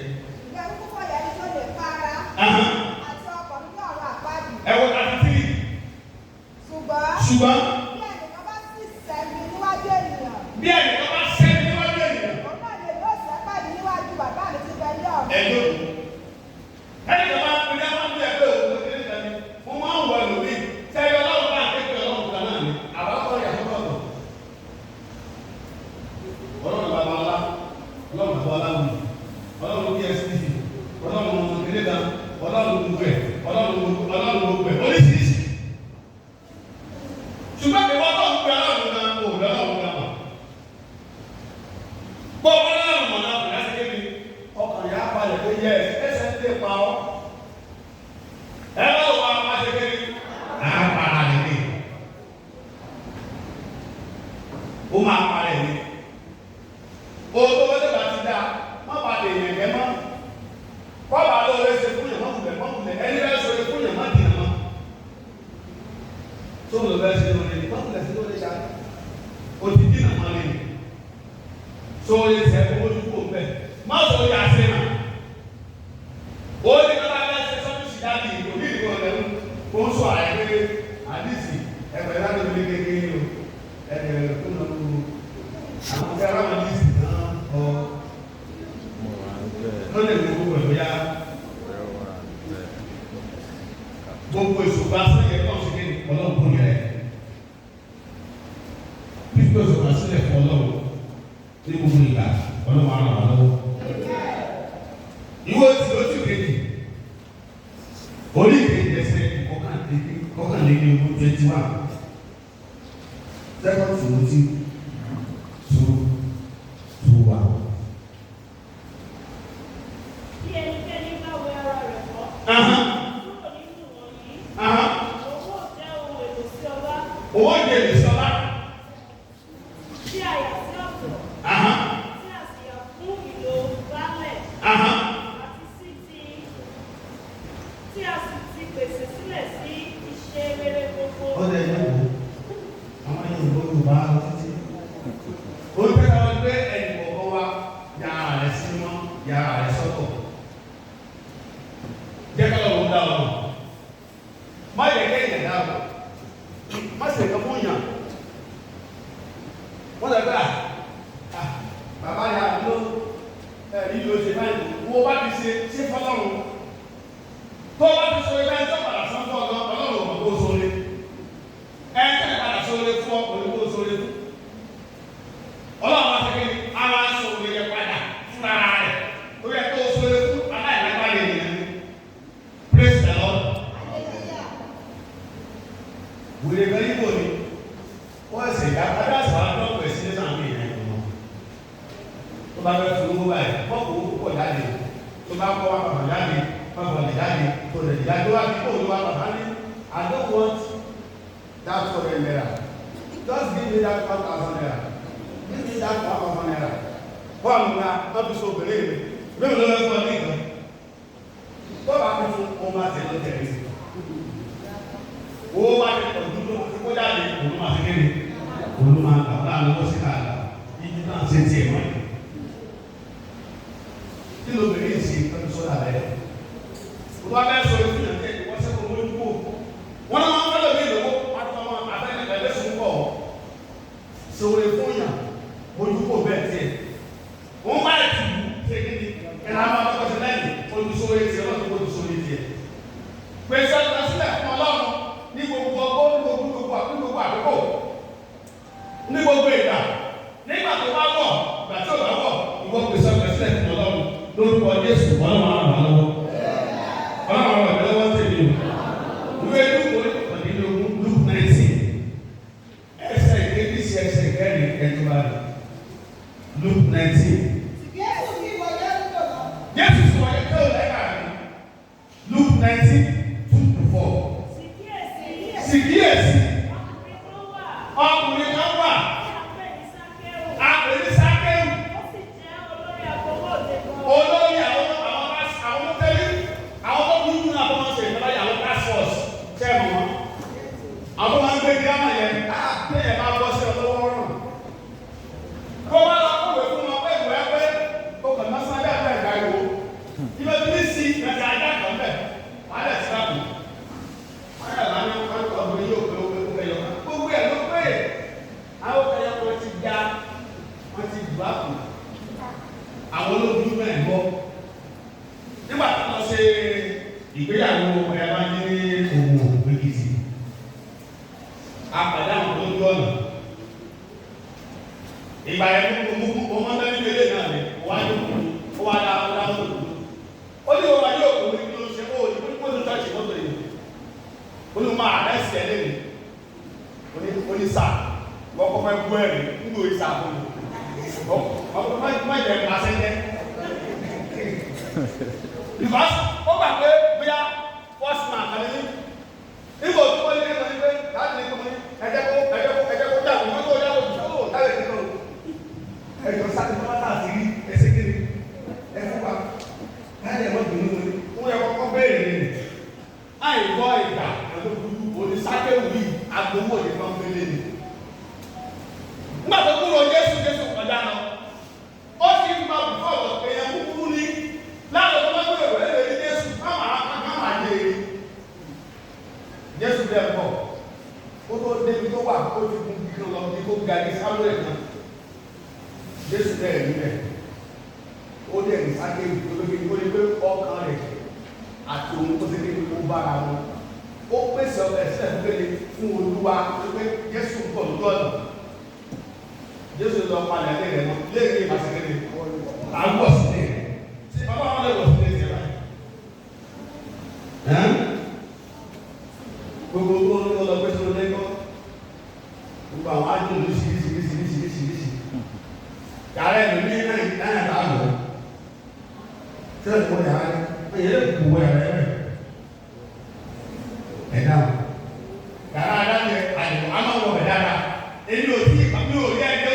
Ìbẹ̀rù púpọ̀ yẹn ni tó lè para. Àti ọkọ̀ nínú ọ̀rọ̀ àpáàdì. Ẹ wo 33. Ṣùgbọ́n Ṣùgbọ́n bí ẹnìkan bá sì sẹ́mi níwájú ènìyàn, bí ẹnìkan bá sẹ́ni níwájú ènìyàn. òun náà lè yóò sẹ́pàdé níwájú bàbá mi ti bẹ ní ọ̀run. Ẹjọ́ ẹnìkan bá ń pè é wọ́n ń bẹ̀ pé òun ló kéré kan ní. Mo máa ń wọ ẹlòmíì. Sẹ́yìn ọlọ́run bá ń kékeré ọlọ́run kan náà ni. Àbákọ́ ìyàtọ̀ ọ̀tọ̀. Ọlọ́run bàbá ọlá. Ọlọ́run bàbá ọlá wù. Ọlọ́run PSTV. Ọlọ́run kékeré kan. Ọlọ́run gbogbo ẹ̀. Ọlọ́run gbogbo ẹ̀. Oríṣiríṣi. Ṣùgbọ́n kí wọ́n tó ń pe ọlọ́run náà kò lọ́lọ́run náà mọ̀. Bọ́ ọlọ́run mọ̀ náà kò láti kébi. Ọkàn yà á balẹ̀ pé yẹ ẹsẹ̀ ń lè pa ọ́. Ẹ lọ́wọ́ wa máa ṣe kébi. À á para rẹ̀ ní. Ó máa para rẹ̀ ní. Owó tó wọ́n tẹ̀lé ti dá. Má ba lè yẹn gẹ́ mọ́. Kọ́ba ló lè ṣe fún yẹn mọ́kùnlẹ̀. Ẹni bẹ́ẹ̀ sọ fún yẹn má dìnnà mọ́. Tó lọ bẹ́ẹ̀ ṣe lórí ẹni mọ́kùnlẹ̀ sí lórí ṣáà. O ti dínà mọ́ lé mi. Tó o lè sẹ́ owó tó kó bẹ́ẹ̀. Má sọ yà sí mà. O ní kọ́ba bẹ́ẹ̀ ṣe sọ́dún sí dáàbì ìgò ní ìgò ọ̀lẹ́nu. Kó ń sọ àìpé àdìsí ẹgbẹ̀rún láti fi kékeré o. Ẹ̀ẹ́dẹ̀rẹ̀ kó lọ lu àwọn fẹ́ràn àdìsí náà ọ. Lọ́lẹ̀ gbogbo pẹ̀lú yá. Gbogbo ìṣòro asílẹ̀ náà ṣe kéde ọlọ́run yẹn. Pípẹ́ ìṣòro asílẹ̀ fún ọlọ́run ní gbogbo ìgbà ọlọ́run á ràn wá lọ́wọ́. Ìwé tí ó ti kéde orí ìkéde ẹsẹ̀ kọkànlélẹ́ni ogún 21. Second Timothy 2:1. Bí ẹnikẹ́ni bá wẹ ara rẹ̀ mọ́, kúrò nínú wọ̀nyí, owó jẹ́ ohun èlò sí ọlá, Owó ìdílé sọlá. tí a yà sí ọ̀tọ̀, tí a sì yà fún ìlò gbálẹ̀, àti sí tí a sì ti pèsè sílẹ̀ sí iṣẹ́ rere gbogbo. Ó lè yẹ wò. Àwọn èèyàn ló ń bá a títí. Ó ń tẹ́ka wọn pé ẹnì kọ̀ọ̀kan wa yàrá rẹ̀ sí mọ́ yàrá rẹ̀ sọ́tọ̀. Jẹ́ ká lọ́wọ́ dá ọ. Má yẹ kéèyàn dá o. Má sì kàn fún yàn. Wọ́n lè gbà bàbá yà ló ẹ̀rí ló ṣe báyìí. Wo bá ti ṣe fọlọ́run. Tó bá ti sọ ilé ẹjọ́ padà sọ́tọ̀ ọlọ́run ọ̀gbọ̀n kó sóore. Ẹ̀ẹ́dẹ́ padà sóore fún ọkùnrin kó sóore fún. Ọlọ́run á sẹ́kẹ́ ara sóore yẹ padà fúnra rẹ̀. Ó yẹ kó sóore fún aláìlágbá yẹn nìyẹn. Praise the Lord. Wèrè kan yín bò ní. Wọ́n ẹ̀sẹ̀ ìyá padà sọ àdọ́kọ̀ ẹ̀sìn ní sàmì ìyẹn kan mọ́. Tó bá fẹ́ fún owó báyìí, mọ́kò owó púpọ̀ jáde. Tó bá kọ́ wá pàpà jáde, pàpà lè jáde, tó lè jáde wá kí kóòlù wá pàpà ní. I don't want that $400. Just give me that $1,000. Give me that $1,000. Kọ́ àwọn ọmọ náà fi so obìnrin mi. Bẹ́ẹ̀ ló lọ́wọ́ fún ọ ní ìkan. Tó bá fi fún ọmọ àti ẹ̀lọ́ tẹ̀lé sí. Owó wá ní ọdún tó ti kó jáde, òun máa fi kéde. Òun máa gbà wọ́n láàrín lọ́wọ́ sí káàdà. Ibi náà ṣe tiẹ̀ mọ́ ẹ̀. Kí ló bẹ̀rẹ̀ sí ọdún sọ́dà rẹ̀? Ó bá bẹ́ẹ̀ sọ ìfún yàn tẹ́ wọ́n sẹ́kọ̀ọ́ lójú kó. Wọ́n náà máa ń fẹ́lẹ̀ bí ìlọ́wọ́ pátọ́ àtẹ́lẹ̀ ẹ̀lẹ́sùn pọ̀. Sọ̀rọ̀ ìfún yàn ojú kó bẹ́ẹ̀ tiẹ̀. Wọ́n bá ẹ̀ tì í ṣe kí ni ẹ̀rọ àwọn akọ́kọ́sẹ̀ lẹ́yìn olùsọ̀rọ̀ etí ọlọ́run olùsọ̀rọ̀ etí ẹ̀. Pèsè ọ̀dọ́ sílẹ̀ fún ọlọ́run ní gbogbo ọgbọ́n ní gbogbo àkókò ní gbogbo ìgbà nígbà tó bá wọ̀ ìgbà tí ò bá wọ̀ ìwọ pèsè ọ̀gbẹ́ sílẹ̀ fún Ọlọ́run lórúkọ Jésù Ọlọ́run á ràn lọ́wọ́ Ọlọ́run á ràn lọ́wọ́ tèmi o ìwé Lúùkù ọ̀dínlógún Lúùkù 19 ẹsẹ̀ ìkejì sí ẹsẹ̀ ìkẹrin ẹ̀dùnmá rẹ̀ Lúùkù 19. Jésù ní ìwọ Jẹ́ríkò lọ. Jésù sọ ẹ̀ tó lẹ́ka rẹ̀ Lúùkù 19 2-4. Sì kíyèsí ọkùnrin kan wà a pè ní Sákéù olórí àwọn tẹ́lẹ̀ àwọn tó kú nínú àwọn ọmọ ṣèlú lọ́yà àwọn task force tẹ́ mọ̀ wọ́n àwọn tó máa ń gbé gírámà yẹn lẹ́yìn máa bọ́ sí ọlọ́wọ́ rùn kó wá lọ kọ̀wé fún wọn pé ìwé pé ó kàn máa sábẹ́ àgbẹ̀ ìgbà ìwò ìwé tí ní sí ìgbàjà ajá kan bẹ̀ wọ́n á dẹ̀ sí láàbù wọ́n yà lánàá wọ́n kọ̀ ọ̀gbìn yóò pé ó pé yọ gbogbo ẹ̀ ló pé àwọn kẹyọ kan ti já wọ́n ti dùn àpò àwọn olóògùn náà gbọ́ nígbà tó lọ ṣe ìgbéyàwó ẹ̀ máa ní òwò Èkìtì apàdé àwọn olóògùn ọ̀nà ìgbà yẹn mo máa ń tẹ́lẹ̀ ilé náà ni wọ́n á yóò kú wọ́n á dá wọ́n lòdù ó ní wọ́n yóò kú ní kí ló ṣe ó ní kó ní tọ́jú mọ́tò yìí ó ní máa rẹ̀ sí ẹ̀ lẹ́nu ó ní sáà wọ́n kọ́ fẹ́ gbó ẹ̀rí nígbò ìsà fún mi ọkọ̀ má jẹ́ pàṣẹ jẹ́ because ó gbà pé bóyá first man kan ní nígbò tí wọ́n lé wọn ní pé láti ní kọ́mọ́ ní ẹ̀jẹ̀ kó jáwé mọ́tò jáwé tó táwé ní kọ́mọ́ ẹ̀jọ̀ sáà tí wọ́n tà sí rí ẹsẹ̀ kiri ẹ̀fọ́ wa láti ẹ̀mọ́ dùnú wọn wọ́n yẹ kọ́kọ́ béèrè ní àìkọ́ ìgbà ẹ̀kọ́ dúdú òní Sákéù yìí agbowó òní kan gbélé ni nígbà tó kúrò Jésù kọjá lọ ó ti ń gba bùkọ́ ọ̀rọ̀ èèyàn kúkúrú ní láàrín tó bá gbé ìwé lè ní Jésù káwọn àjẹ Jésù bẹ́ẹ̀ bọ̀ ó tó débi tó wà ó ti kún kí lọ bí tó ga ní Sámúẹ́lì kan Jésù bẹ́ẹ̀ nílẹ̀ ó dẹ̀ ní Sákéù olóbi ó lè pé ọkàn rẹ̀ àti òun tó ti ní kó bára wọn ó pèsè ọbẹ̀ sílẹ̀ fún kéde fún Olúwa pé Jésù ń bọ̀ lójú ọ̀nà Jésù lọ padà lé rẹ̀ mọ́ léèrè ìbáṣekẹ́lẹ̀ àwọ̀ sílẹ̀ tí bàbá wọn lè wọ̀ sílẹ̀ sílẹ̀ báyìí. Gbogbo owó ló lọ pé sọ́dọ̀ lẹ́kọ́ gbogbo àwọn ájú ló ṣìṣìṣìṣìṣìṣìṣì yàrá ẹ̀mí ní náà bá lọ tí wọ́n ti wọ́n yàrá ẹ̀yẹ lè kú wọ́n yàrá ẹ̀dá yàrá adájọ́ àyẹ̀wò amáwọ̀ ẹ̀dára èmi ò tí mi ò rí ẹjọ́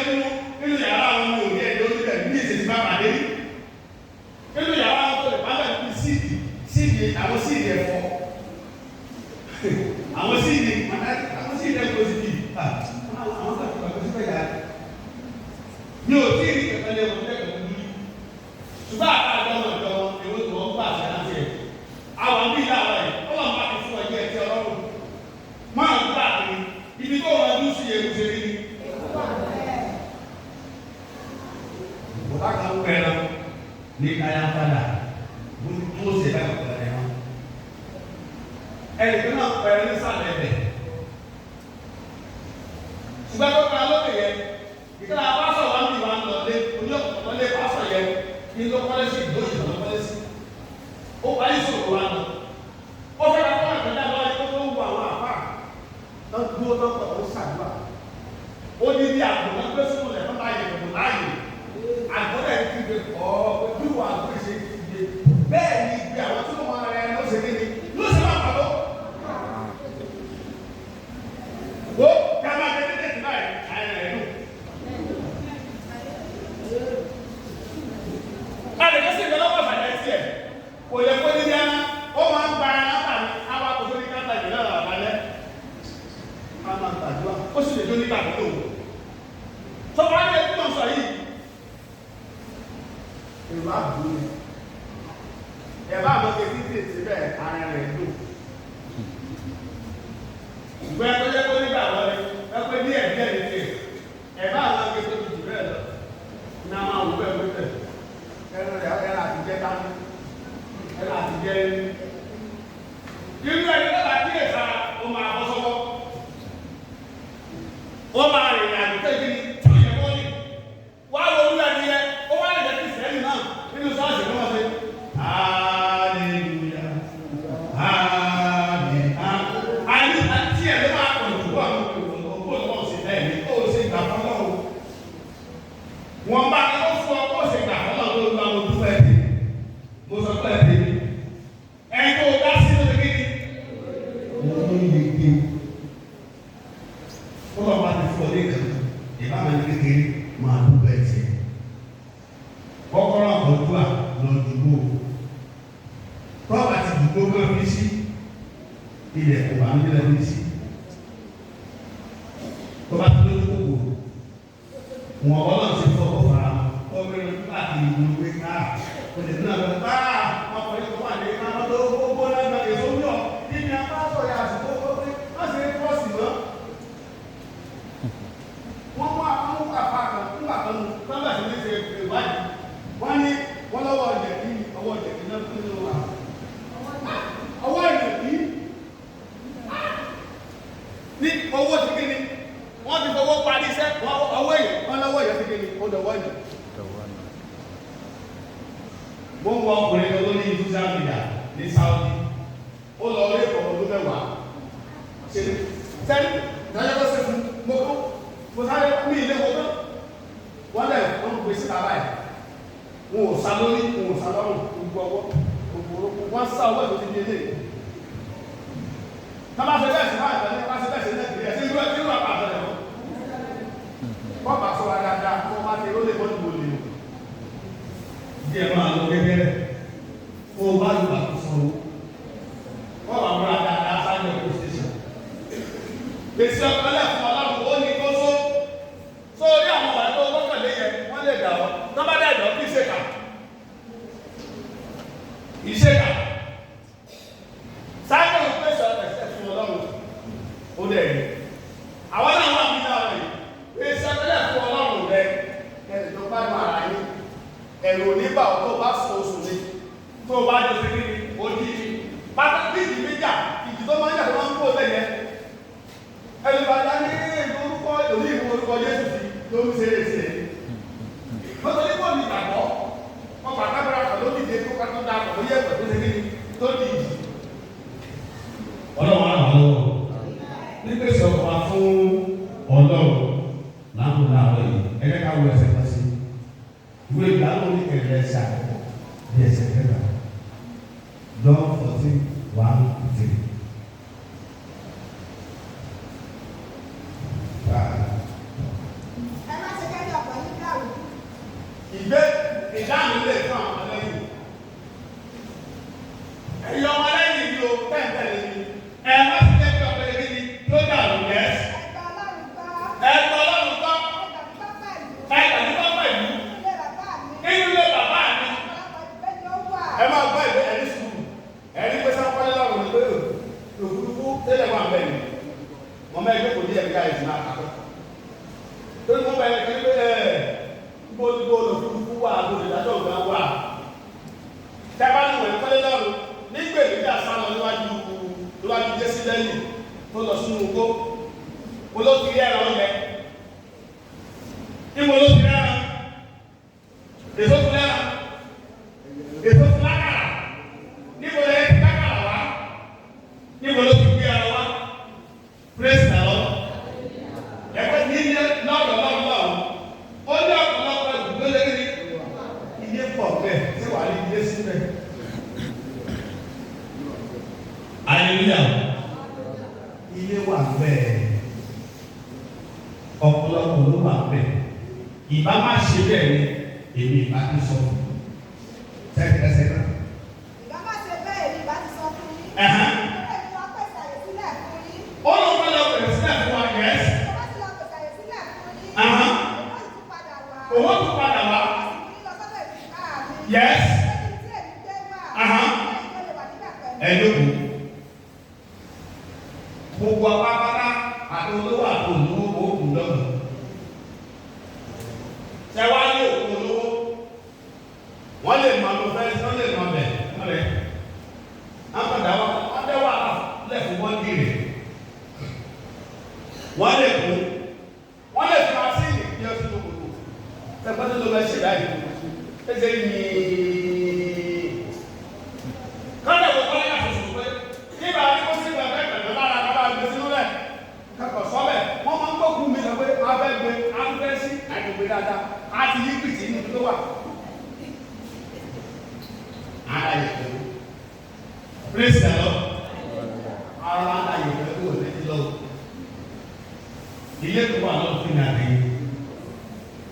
nínú yàrá àwọn mi ò rí ẹjọ́ nínú ẹ̀ ní ìṣèṣì bá pàdé nínú yàrá àwọn tó lè pàdé ní síìdì àwọn síìdì ẹ̀fọ́ àwọn síìdì ẹ̀fọ́ sí bíi àwọn kan tó kọ̀ sí pẹ̀lú àti mi ò tí rí kẹ̀kẹ́ lé wọn lẹ́kẹ̀ẹ́ lórí ṣùgbọ́n àtàjọ́ náà jọ ewé tó wọ́n gbà sí láti ẹ̀ àwọn bíi láàárọ̀ yìí ó lọ́n bá ti fún ẹgbẹ́ ẹ̀ tí ọlọ́run máa ń gbà pé ibi tó wọn ọdún sí ewu ṣe rí ni. Bùbá kan pẹ̀lú ní káyà padà tó ṣe bá kọ̀ọ̀kan ẹ̀ wọ́n. Ẹnìkan náà pẹ̀lú ní sàlẹ̀ ẹ̀bẹ̀. Ṣùgbọ́n tó kọ́ lókè yẹn, ìkànnì àpásọ̀ wa ń bì wá ń lọ lé oní ọ̀pọ̀ lé pásọ̀ yẹn ní ló kọ́lé sí ìlú ìjọba kọ́lé sí. Ó parí sòrò wa lọ. Ó fẹ́ ká kọ́lé kọjá lọ́wọ́ tó ń wo àwọn àpá náà dúró lọ́pọ̀ tó ṣàdúrà ó ní bí àgbò náà gbé sínú rẹ̀ fún láàyè ìbò láàyè àgbò náà ti gbé kọ́ bí wà á gbé ṣe ti gbé bẹ́ẹ̀ ni ìgbé àwọn tí wọ́n máa rẹ̀ ló ṣe kéde ló ṣe máa pàdó. Wo kí a máa tẹ́tẹ́ tẹ́tẹ́ báyìí àyẹ̀ rẹ̀ lò. Àlejò sì gbé lọ́wọ́ ìbàdàn tiẹ̀ kò yẹ kó ní bí a ó máa ń gba ara tàbí àwọn akókò ní káńtà ìgbéná àbálẹ́ máa gbàdúrà ó sì lè jó nígbà tó lò tó wá ní ẹgbẹ́ ọ̀sán yìí èrò àbúrò ni ẹ̀bá àwọn kẹfí tètè bẹ́ẹ̀ ara rẹ̀ lò ìgbẹ́ ẹgbẹ́ jẹ́ kó nígbà wọlé ẹgbẹ́ ní ẹ̀bí ẹ̀ nìkẹ́ ẹ̀bá àwọn kẹfí tó jù bẹ́ẹ̀ lọ ní àwọn àwùjọ ẹgbẹ́ tẹ̀ ẹ̀rọ àtijẹ́ dání ẹ̀rọ àtijẹ́ nínú ẹ̀rí lọ́la kí ẹ̀sà ó máa bọ́ sọ́wọ́ ó máa rìnrìn àjò tẹ́jú ní ọdún yìí gbé kọ́lọ́ bá ti fọ́ lé kan ìbámu ní kékeré máa dúpọ̀ ẹ̀ tiẹ̀ kọ́kọ́rọ́ àkọ́jú à lọ dùgbò tọ́ba ti dùgbò máa fi sí ilẹ̀ kò bá ń gbé lẹ́nu sí tọ́ba ti lójú kòkò wọn ọlọ́run ti fọ́ kọ́ fara ọmọ ẹni láti ìlú gbé ká olè náà lọ bá ọkùnrin tó wà ní ká lọ́dọ̀ gbogbo lẹ́nu èso yọ níbi apáṣọ yà àsìkò gbogbo wọ́n sì ń pọ̀ sí mọ́. wọ́n mú àwọn àpá kan nígbà kan nù sábà sí ní ṣe ìwádìí wọ́n ní wọ́n lọ́wọ́ ọ̀jẹ̀bí ọwọ́ ọ̀jẹ̀bí náà fún nínú wa. ọwọ́ ọ̀jẹ̀bí ní owó ti kí ni wọ́n ti fọwọ́ parí iṣẹ́ ọwọ́ yẹn wọ́n lọ́wọ́ yẹn ti kí ni ó dọ̀wọ́ yẹn. mo ń wọ ọkùnrin kan lórí social media ní Saudi ó lọ rí ọ̀pọ̀ ọdún mẹ́wàá ṣe sẹ́ni ìdájọ́ tó ṣe fún mo sáré ní ilé wo tán wọ́n lẹ̀ wọ́n gbé síta báyìí wọn ò sá lórí wọn ò sá lọ́rùn gbogbo ọwọ́ gbogbo orúkọ wọ́n sá ọwọ́ ìlú ti di ilé tọ́ba ṣe bẹ́ẹ̀ sí báyìí tọ́ba ṣe bẹ́ẹ̀ sí nàìjíríà sí irú àpá àtọ́lẹ̀ wọn bọ́ọ̀bà sọ wa dáadáa kó wá ti rólé bọ́ọ̀lù wọlé o díẹ̀ máa lọ gẹ́gẹ́ kó o bá lù bá tó sọ̀rọ̀ bọ́ọ̀bà múra dáadáa sáyẹn ọkọ̀ station gbèsè ọ̀pẹ̀lẹ̀ fún ọlọ́run ó ní kó só sórí àwọn ọ̀rẹ́ tó gbọ́kànlé yẹn wọ́n lè dà ọ́ tọ́ba dà ìdọ́ kí ìṣèkà ìṣèkà sáyẹn ò pèsè ọ̀pẹ̀sẹ̀ fún ọlọ́run ó dẹ̀ yìí àwọn náà wà nínú àwọn yìí gbèsè ọ̀pẹ̀lẹ̀ fún ọlọ́run rẹ kẹ́sì tó bá dùn ara yín ẹ̀rù onígbà tó bá sọ oṣù ni tó bá jọ sí kí ni ó di pàtàkì ìdí méjà ìdí tó máa ń jà tó máa ń kó lẹ́yẹ ẹlùbàdà ní orúkọ òní ìwọ orúkọ Jésù sí ló ń ṣe èsì ẹ̀ lọ́tọ́ ní bọ́ọ̀lù ìgbàgbọ́ wọn pàtàkì àkọ́ ló dìde tó ká tó dá àkọ́ ló yẹ ẹ̀kọ́ tó ṣe kí ni tó di ìdí. ọlọ́run á wà lọ́wọ́ nígbèsè ọkọ̀ wa fún ọlọ́run láàmú láàárọ̀ yìí ẹgbẹ́ ká wọ ẹsẹ̀ kan sí ìwé ìgbàlódé ní kẹ̀kẹ́ ẹsẹ̀ àkọ́kọ́ bí ẹsẹ̀ kẹta John 14:1-3. Ìdáhùn ilé fún àwọn ọmọlẹ́yìn. Ẹ̀yin ọmọlẹ́yìn ni o tẹ́ǹtẹ́lẹ̀ ni. Ẹ má sì jẹ́ kí ọ̀pẹ̀lẹ̀ kí ni tó dàrú yẹn. Ẹ̀gbọ́n Ọlọ́run gbọ́. Ẹ̀gbọ́n tó pẹ̀lú. Inú ilé bàbá mi. Ẹ máa gbọ́ ìwé ẹni sùúrù. Ẹni pé sáfọ́lé lọ́rùn ní pé òfurufú tẹ́lẹ̀ wà bẹ́ẹ̀ ni. Wọ́n mẹ́rin kò ní ẹ̀ka ìsìn náà kàkọ́. Torí wọ́n bẹ̀rẹ̀ kí pé gbogbo olùfúrufú wà lórí ìdájọ́ ìgbà wà tẹ́bánì wẹ̀ kọ́lé lọ́rùn nígbèmí bí àsálọ níwájú jésì lẹ́yìn tó lọ sínú ugbó olókìrí ẹ̀rọ ọ̀lẹ́ níbo ló ti rẹ́ràn èso ti rẹ́ràn èso ti lákàrà níbo lẹ́yìn ti lákàrà wá níbo ló ti gbé ẹ̀rọ wá praise the Lord ẹ̀kọ́ nílé lọ́dọ̀ lọ́dọ̀ ó ní ọ̀pọ̀lọpọ̀ ìdúgbò lẹ́gbẹ̀ẹ́ iye pọ̀ bẹ́ẹ̀ tí wà ní ilé síbẹ̀. Hallelujah. Ilé wà bẹ́ẹ̀ ọ̀pọ̀lọpọ̀ ló wà bẹ́ẹ̀ ìbá má ṣe bẹ́ẹ̀ ni èmi ìbá ti sọ fún un sẹ́kẹ̀sẹ̀ náà. Ìbá má ṣe bẹ́ẹ̀ ni ìbá ti sọ fún yín. Ó lọ fẹ́ lọ pẹ̀lú sílẹ̀ fún wa yẹ́sì. Owó tún padà wá. Yes. Ẹ̀dógún. Gbogbo apápátá àti olówó àti olówó òògùn lọ́gbọ̀n. Ṣé wá ní òkú olówó? Wọ́n lè mọ ọdún fẹ́ẹ́ sí, wọ́n lè mọ ọbẹ̀ rẹ̀. Àpàdà wọ́n dẹ́wà lẹ́fún wọ́n dìrì. Wọ́n lè kú. Wọ́n lè fi máa sí ìdí ọtí tó kòtò. Ẹgbẹ́ tó bá ṣe láì ẹsẹ̀ yìí kọ́lẹ̀ wọ́n kọ́lẹ̀ yà fòfò pé nígbà tí kò sí ìgbàgbẹ́ ìgbàgbẹ́ lára kábà gbé sínú rẹ̀ kẹ́kọ̀ọ́ sọ́bẹ̀ wọ́n máa ń gbókùn mi lọ pé abẹ́gbé afẹ́ sí àgbègbè dáadáa àti yí pìtì ní tó wà. Ara yẹ kó praise the Lord. Ara yẹ kó. lọ. Ilé tó wà lọ́dún fún ìyàgbé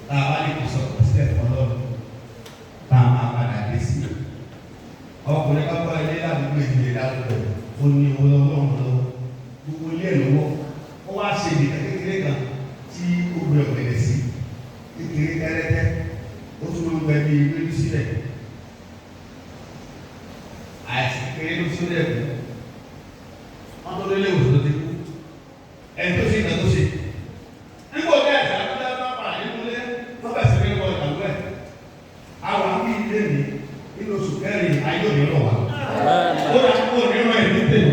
tá a bá lè kó sọ sílẹ̀ ọlọ́run tá a máa padà dé sí. Ọkùnrin kan kọ́ ilé ládùúgbò ìdílé ládùúgbò ó ní owó lọ́wọ́ gbogbo ilé ẹ̀ lọ́wọ́ ó wá ṣe ìdílé kékeré kan tí ó gbé ọ̀gbẹ̀rẹ̀ sí kékeré tẹ́lẹ́tẹ́ ó tún máa ń gbẹ bí ìwé sílẹ̀ àìsí kékeré ló sílẹ̀ kù wọ́n tó lélẹ̀ òṣèlú ti kú ẹni tó ṣe ìgbà tó ṣe nígbà tí ẹ̀sẹ̀ àbúlé bá pa nínú ilé wọ́n bẹ̀ sí pé wọ́n ìgbàgbọ́ ẹ̀ àwọn àbí ilé mi nínú oṣù kẹrin ayé òní rọ̀ wá ó dà kó òní rọ̀ ẹ̀ ní tèmi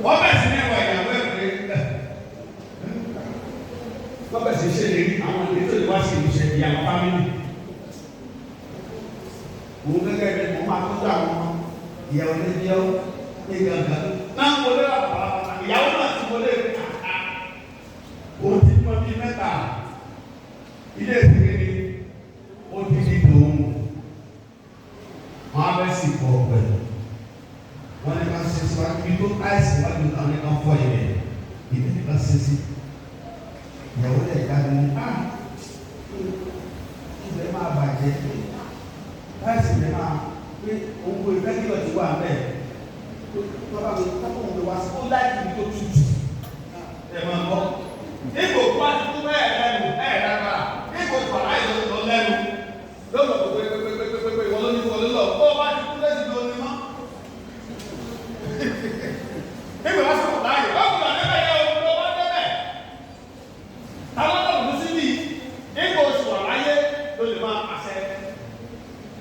wọ́n bẹ̀ sí ní ẹ̀wọ̀ ìyàwó ẹ̀ pé wọ́n bẹ̀ sí ṣe lè rí àwọn ilé tó lè wá sí ìlú ṣe ìyàwó fámìlì òun gẹ́gẹ́ bí mo máa tó dá àwọn ìyàwó ní jẹ́ ní gangan náà wọlé àpàlàpàlà ìyàwó náà ti wọlé kàkà òun ti mọ bí mẹ́ta ilé ìsìnkú ni ó ti di tòun wọn á bẹ́ sì pọ̀ pẹ̀lú wọn ní ká ṣe síwájú bí tó àìsí wájú náà ní ká fọ́ ìrẹ̀ ìdí ní ká ṣe sí ìyàwó lẹ̀ jáde ní ilẹ̀ máa bàjẹ́ láìsí ilẹ̀ máa pé òun kò ìfẹ́ kí ọ̀tí wà bẹ́ẹ̀ bàbá mi kápọ̀ òun lè wá sí ó láìpẹ́ ibi tó tutù ẹ̀ máa gbọ́ ipò kó a ti kú bẹ́ẹ̀ lẹ́nu ẹ̀ dára ipò ìpàdé àìsàn lọ lẹ́nu lọ́wọ́ pépépépépépé ìwọ ló ní wọlé lọ bó o bá ti kú lẹ́sìn ló ní mọ́ ipò wá sí ọ̀dà yìí ọ̀gbìn àdébẹ̀ yẹ o ló bá débẹ̀ táwọn tó kù sí bí ipò oṣù àlàyé ló lè máa pàṣẹ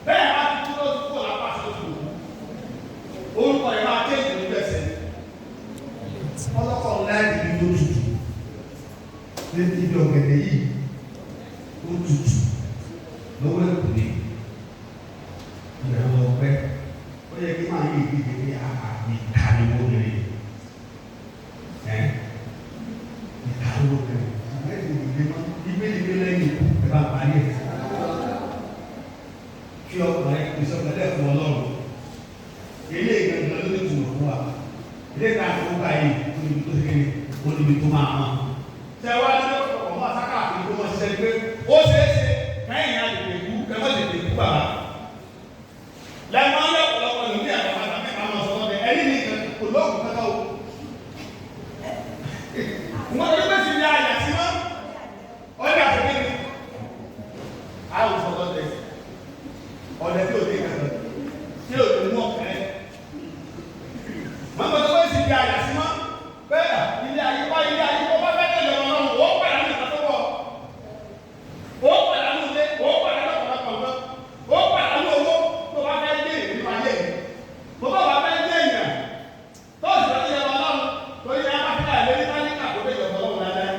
bẹ́ẹ̀ bá ti kú lọ́sùn kó lápá sí oṣù orúkọ yẹn máa tẹ́jú ní bẹ́sẹ̀ ọlọ́kọ̀ láti ibi tó tutù ní ibi ọ̀gẹ̀dẹ̀ yìí ó tutù lọ́wọ́ ẹ̀kú ní ìrẹ̀lẹ̀ ọ̀pẹ ó yẹ kí máa yí ìdíje ní ìkànnìwòrán ìkànnìwòrán ìgbélégbé lẹ́yìn ẹ̀ bá parí ẹ̀ kí ọkùnrin ìsọ̀kẹ́lẹ̀ fún ọlọ́run ilé ìgbàgbọ́ ló ti wọ̀ fún wa ilé ìta àkókò ayé olùbí tó ṣe olùbí tó máa mọ̀. Ṣé wá ní ọ̀pọ̀ ọmọ àtàkà àti ìgbó wọn ṣiṣẹ́ pé ó ṣeé ṣe káyìn àtètè kú kẹ́mọ́ tètè kú bàbá. Lẹ́nu ọ̀yọ́ ọ̀pọ̀lọpọ̀ ló ní àbàbà tàbí àwọn ọ̀sán ọ̀dẹ ẹni ní ìkànnì kò lóògùn kankan o. Wọ́n ti pèsè ní àyà sí mọ́. Ọ̀dẹ àtẹ̀kẹ́ ni. A ò sọ ọ̀dẹ. Ọ̀dẹ tí ò dé kankan. Tí ò dé mú ọ̀kẹ́. Mọ̀mọ́ tó bá sì di àyà sí mọ́. Bẹ́ẹ̀ ilé ayé wá ilé ayé kó bá bẹ́ẹ̀ tẹ̀lé ọ̀rọ̀ náà wọ́n pẹ̀lú àmì ìtàkùn wọ́n pẹ̀lú àmì ilé wọ́n pẹ̀lú àmì ọ̀pọ̀lọpọ̀ wọ́n pẹ̀lú àmì owó tó bá fẹ́ dé ìlú ayé tó bá wà fẹ́ dé ìyàn tó sì fẹ́ yẹ wọn lọ́rùn tó yẹ apáta ìlú ní pálíkà tó dé ìyọ̀ ọ̀pọ̀lọpọ̀ lálẹ́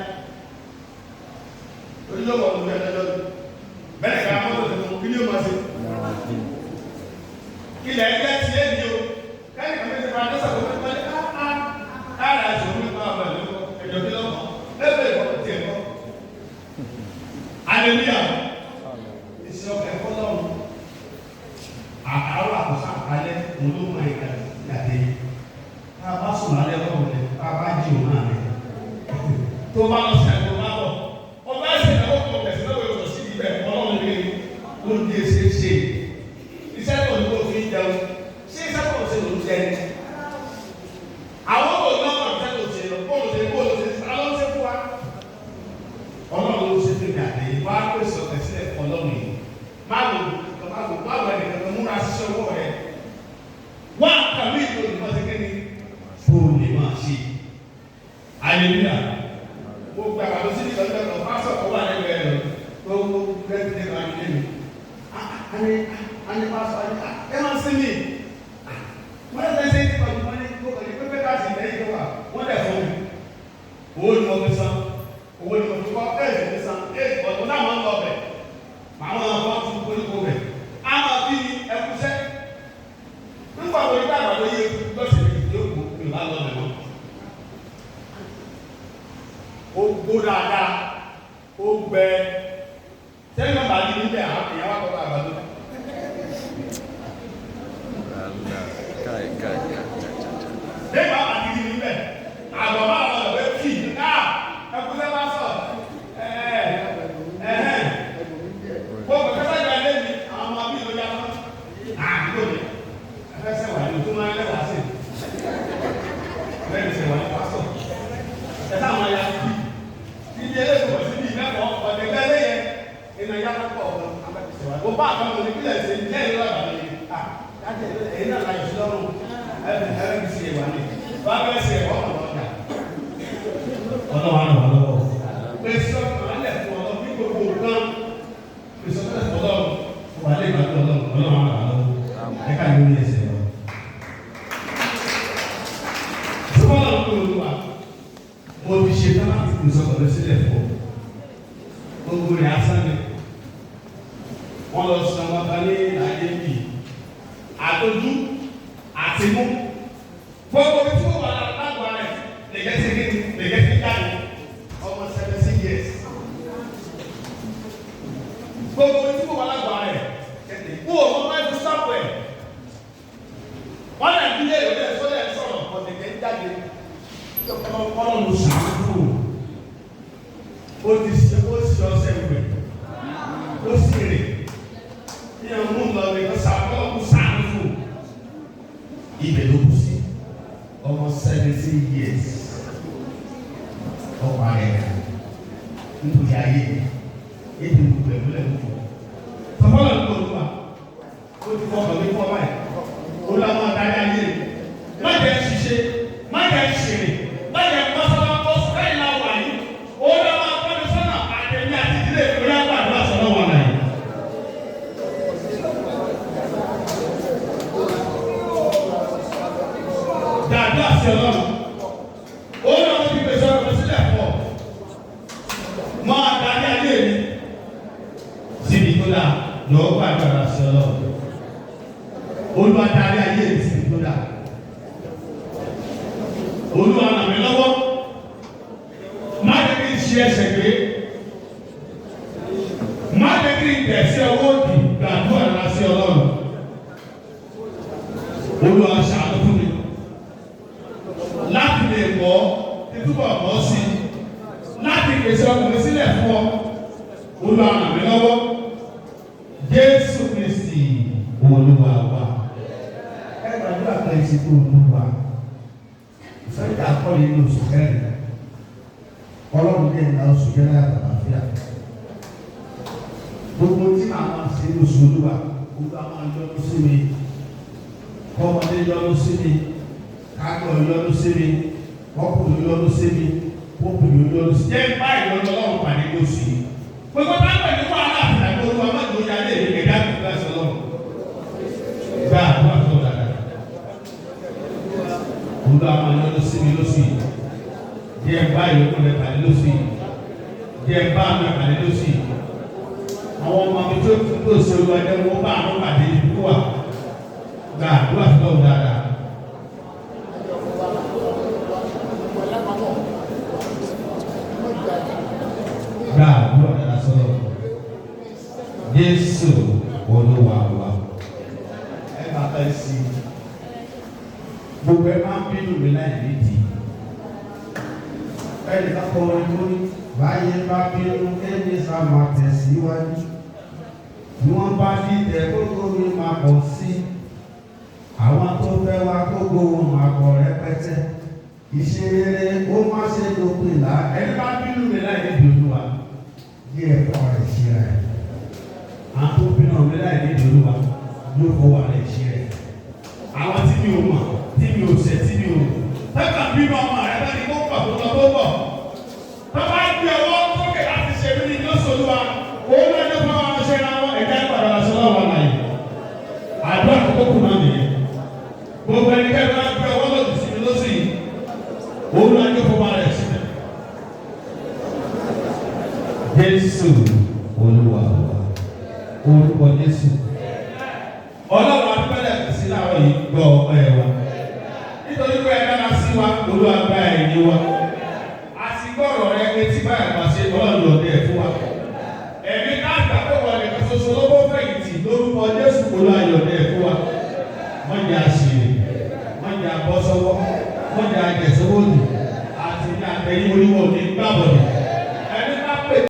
onílọ́wọ́ ọ̀dùn bẹ́ẹ̀ lọ́dún bẹ́ẹ̀ ká mọ́tò tuntun kí ni ó máa ṣe ilẹ̀ ẹgbẹ́ ti é ní o kẹ́ni kan ti fa dẹ́sẹ̀ tó fẹ́ pẹ́lẹ́ káàrà ẹ̀sùn ní pa ọ̀bẹ̀ lọ́wọ́ ẹ̀jọ̀ kí lọ́mọ ẹgbẹ́ ìwọ̀n ti ẹ̀kọ́ hallelujah iṣẹ́ ọkọ̀ ẹ̀kọ́ lọ́rùn àkàrà àkọsà alẹ́ òun ló máa ìgbà ìgbàdé tá a bá sùn alẹ́ lọ́wọ́ rẹ̀ tá a bá jí òun náà rẹ̀ tó bá lọ sí ẹ̀kọ́ bá bọ̀ ọba ẹ̀sẹ̀ náà ó kọ̀ tẹ̀sí lọ́wọ́ ìwọ̀n sí ibẹ̀ ọlọ́run lè ló ń di èsè ṣe iṣẹ́ tó ń kó fi jẹun ṣé iṣẹ́ tó ń ṣe ló ń jẹ ní. Àwọn kò ní ọmọ ìfẹ́ tó ṣe lọ bóòlù ṣe alọ́ ṣe fún wa. Ọlọ́run ló ṣe fún mi àtẹ̀yìn wá pèsè ọ̀tẹ̀ sílẹ̀ ọlọ́run yìí. Má wò ẹnìkan tó múra ṣiṣẹ́ owó rẹ̀. Wá kàwé ìlú olùkọ́ ṣe kéde fóònù lè máa ṣe. Hallelujah. Gbogbo àgbàdo sí ìtọ́jú ẹ̀kọ́ pásọ̀ kó wà lẹ́gbẹ̀ẹ́ rẹ̀ tó rẹ́ẹ̀tì ní ìgbà nílé mi. Ani pásọ̀ ẹ máa ń sinmi. Wọ́n lè fẹ́ ṣe é pàdé wọ́n ní gbogbo ní pépé káàsì ìdẹ́yìn tó wà wọ́n lè fún mi. Owó ni mo fi san, owó ni mo fi kọ́ ẹ̀ẹ́dì fi san, ọ̀dún náà máa ń lọ bẹ̀. Màá máa bọ́ fún koríko bẹ̀. A máa bí ẹkúṣẹ́. Nígbà wo ìgbà àgbàdo yẹ lọ́sẹ̀ yóò kó ìlà lọ bẹ̀ mọ́. Ó gbó dáadáa, ó gbẹ. Sẹ́yìn náà bàá di níbẹ̀ ìyàwó àkọ́kọ́ àgbàdo. Bẹ́ẹ̀ bá àdìdì níbẹ̀. bá àkàmọ̀ ní kílẹ̀ ṣe jẹ́ ìlú àbàlẹ̀ yìí. Láti ẹ̀yìn náà láyọ̀ sí lọ́rùn ẹ̀rẹ́ bí sí ẹ̀wà ní. Bá bẹ́ẹ̀ ṣe ẹ̀wọ́ ọ̀nà ọ̀gá. Ọlọ́wọ́ àná wà lọ́wọ́. Pèsè ọkàn alẹ̀ fún ọlọ́ ní gbogbo nǹkan. Pèsè ọkàn fún ọlọ́. Wà lè gbàgbé ọlọ́wọ́ àná wà lọ́wọ́. Ẹ̀ka ìlú ní ẹsẹ̀ lọ. Sọ́kọ́lá ń pè olúwa. Mo ti ṣe tán láti pèsè ọkọ̀ lọ sílẹ̀ fún ọ. Gbogbo rẹ̀ asán ni. Wọ́n lọ sọ wọn kan ní ayé bì. Àtọ́jú àti mú. Gbogbo tí ó wà lágbo rẹ̀ lè gẹ́ jáde. Ọmọ 17 years. Gbogbo tí ó wà lágbo rẹ̀ kẹ́tẹ̀. Kú ọmọ máa ń sápò ẹ̀. Wọ́n lè bí lè lè sọ́dẹ̀ sọ̀rọ̀ ọ̀dẹ̀gẹ̀ jáde. Ọlọ́run ṣàánú. Ó ti ṣe ọsẹ ìwé. Ó sì rè. Ní ọmọ ńlọ rẹ̀ kó sàkọ́lọ́kù sáànù fún. Ibẹ̀ ló kù sí. Ọmọ 17 years. Ọkọ̀ ayẹyẹ. Nítorí ayé. Ebi ń gbẹ̀mú lẹ́nu fún. Sọ́kọ́lá ń pè olúwa. Ó ti fọkàn ní fọ́ báyìí. Ó lọ́ máa darí ayé rẹ̀. Má jẹ́ ṣiṣẹ́. Má jẹ́ ṣèrè. Má jẹ́ pásálà pọ́sù káyìn náà wà yìí. Ó lọ́ máa kọ́ni sọ́nà àtẹ̀mí àti ìdílé ìfúyà gbàdúrà sọ́nà wà láyé. Gbàdúrà sí Ọlọ́run. Ó lọ́ máa fi pèsè ọ̀rọ̀ sílẹ̀ fún ọ. Máa darí ayé mi. Síbi tó dà lọ́wọ́ gbàgbára sí ọlọ́run. Olúwa darí ayé mi síbi tó dà. Olúwa ràn mí lọ́wọ́. Má jẹ́ kí n ṣe ẹsẹ̀ gbé. Má jẹ́ kí n tẹ̀ sí ọwọ́ òdì gbàdúrà sí Ọlọ́run. Olúwa ṣàánú fún mi. Láti lè mọ̀ títúbọ̀ mọ̀ sí. Láti pèsè ọkùnrin sílẹ̀ fún ọ. Olúwa ràn mí lọ́wọ́. Jésù Kristi Olúwa wa. Ẹ gbàdúrà pé ìsìnkú Olúwa. Sọ́jà akọ́lé ní oṣù kẹrin. Ọlọ́run dé ìlà oṣù kẹrin àtàlàfíà. Gbogbo tí màá máa ṣe ní oṣù Olúwa. Olúwa máa yọ́nú sí mi. Kọ́mọdé yọ́nú sí mi. Kágbọ̀ yọ́nú sí mi. Ọkùnrin yọ́nú sí mi. Obìnrin yọ́nú sí mi. Jẹ́ báyìí lọ́dọ̀ Ọlọ́run pàdé lóṣù yìí. Gbogbo táwọn ẹni wà láti àgbẹ̀ Olúwa má jò yálé èmi kẹ̀kẹ́ àgbẹ̀ láti Ọlọ́run. Gba àdúrà tó dáadáa. Olúwa máa yọ́nú sí mi lóṣù yìí. Díẹ̀ báyìí ló lè pàdé lóṣù yìí. Díẹ̀ bá mi pàdé lóṣù yìí. Àwọn ọmọ mi tó ṣe olú ẹjẹ́ wọn bá àwọn pàdé ìdúró wà. Gba àdúrà tó dáadáa. Gba àdúrà dáadáa sọ̀rọ̀. Jésù Olúwa wa. Ẹ bá fẹ́ sí i. Gbogbo ẹ máa ń bínú mi láì nídìí. Ẹnì kan kọ́ orin tó ní báyé bá bínú ẹni sá máa tẹ̀síwájú. Bí wọ́n bá dìtẹ̀ gbogbo mi máa pọ̀ sí. Àwọn tó fẹ́ wá gbogbo wọn máa pọ̀ rẹpẹtẹ. Ìṣeré ó má ṣe dópin là. Ẹni bá bínú mi láì nídìí Olúwa. Yí ẹ̀kọ́ rẹ̀ ṣe rẹ̀. Àwọn tó bínú mi láì nídìí Olúwa yóò fọwọ́ rẹ̀ ṣe rẹ̀. Àwọn tí mi ò mọ̀, tí mi ò ṣẹ̀, tí mi ò. Tẹ́ka bínú ọmọ rẹ̀ bá ní kó pọ̀ tó lọ tó bọ̀. Tọ́ba gbé ọwọ́ sókè láti ṣe mí ní lóṣù Olúwa. Òun náà ló fún àwọn ọmọọṣẹ́ náà wọ́n ẹ̀dá ìpàdé ọ̀sán náà wà láyé. Àdúrà tó kù náà nìyẹn. Gbogbo ẹnikẹ́ni máa gbé ọwọ́ lòdì sí mi lóṣù yìí. Òun náà ló fún wa rẹ̀ sílẹ̀. Jésù Olúwa wa. Orúkọ Jésù. Ọlọ́run adúpẹ́lẹ̀ sí láàárọ̀ yìí gbọ́ ọpẹ́ wa. Nítorí pé ẹ dára sí wa, Olúwa gba ẹ̀yìn wa. Àsìgbọ́rọ̀ rẹ etí báyà pàṣẹ Ọlọ́run lọ́dẹ fún wa. Ẹ̀mí káàkiri àkọ́kọ́ rẹ̀ kan ṣoṣo ló bó fẹ̀yìntì lórúkọ Jésù Olúwa yọ̀dẹ fún wa. Wọ́n jẹ́ àṣírí, wọ́n jẹ́ àbọ́sọ́wọ́, wọ́n jẹ́ àjẹsọ́wọ́dì, àti ní àtẹ̀yìn oníwọ̀ ní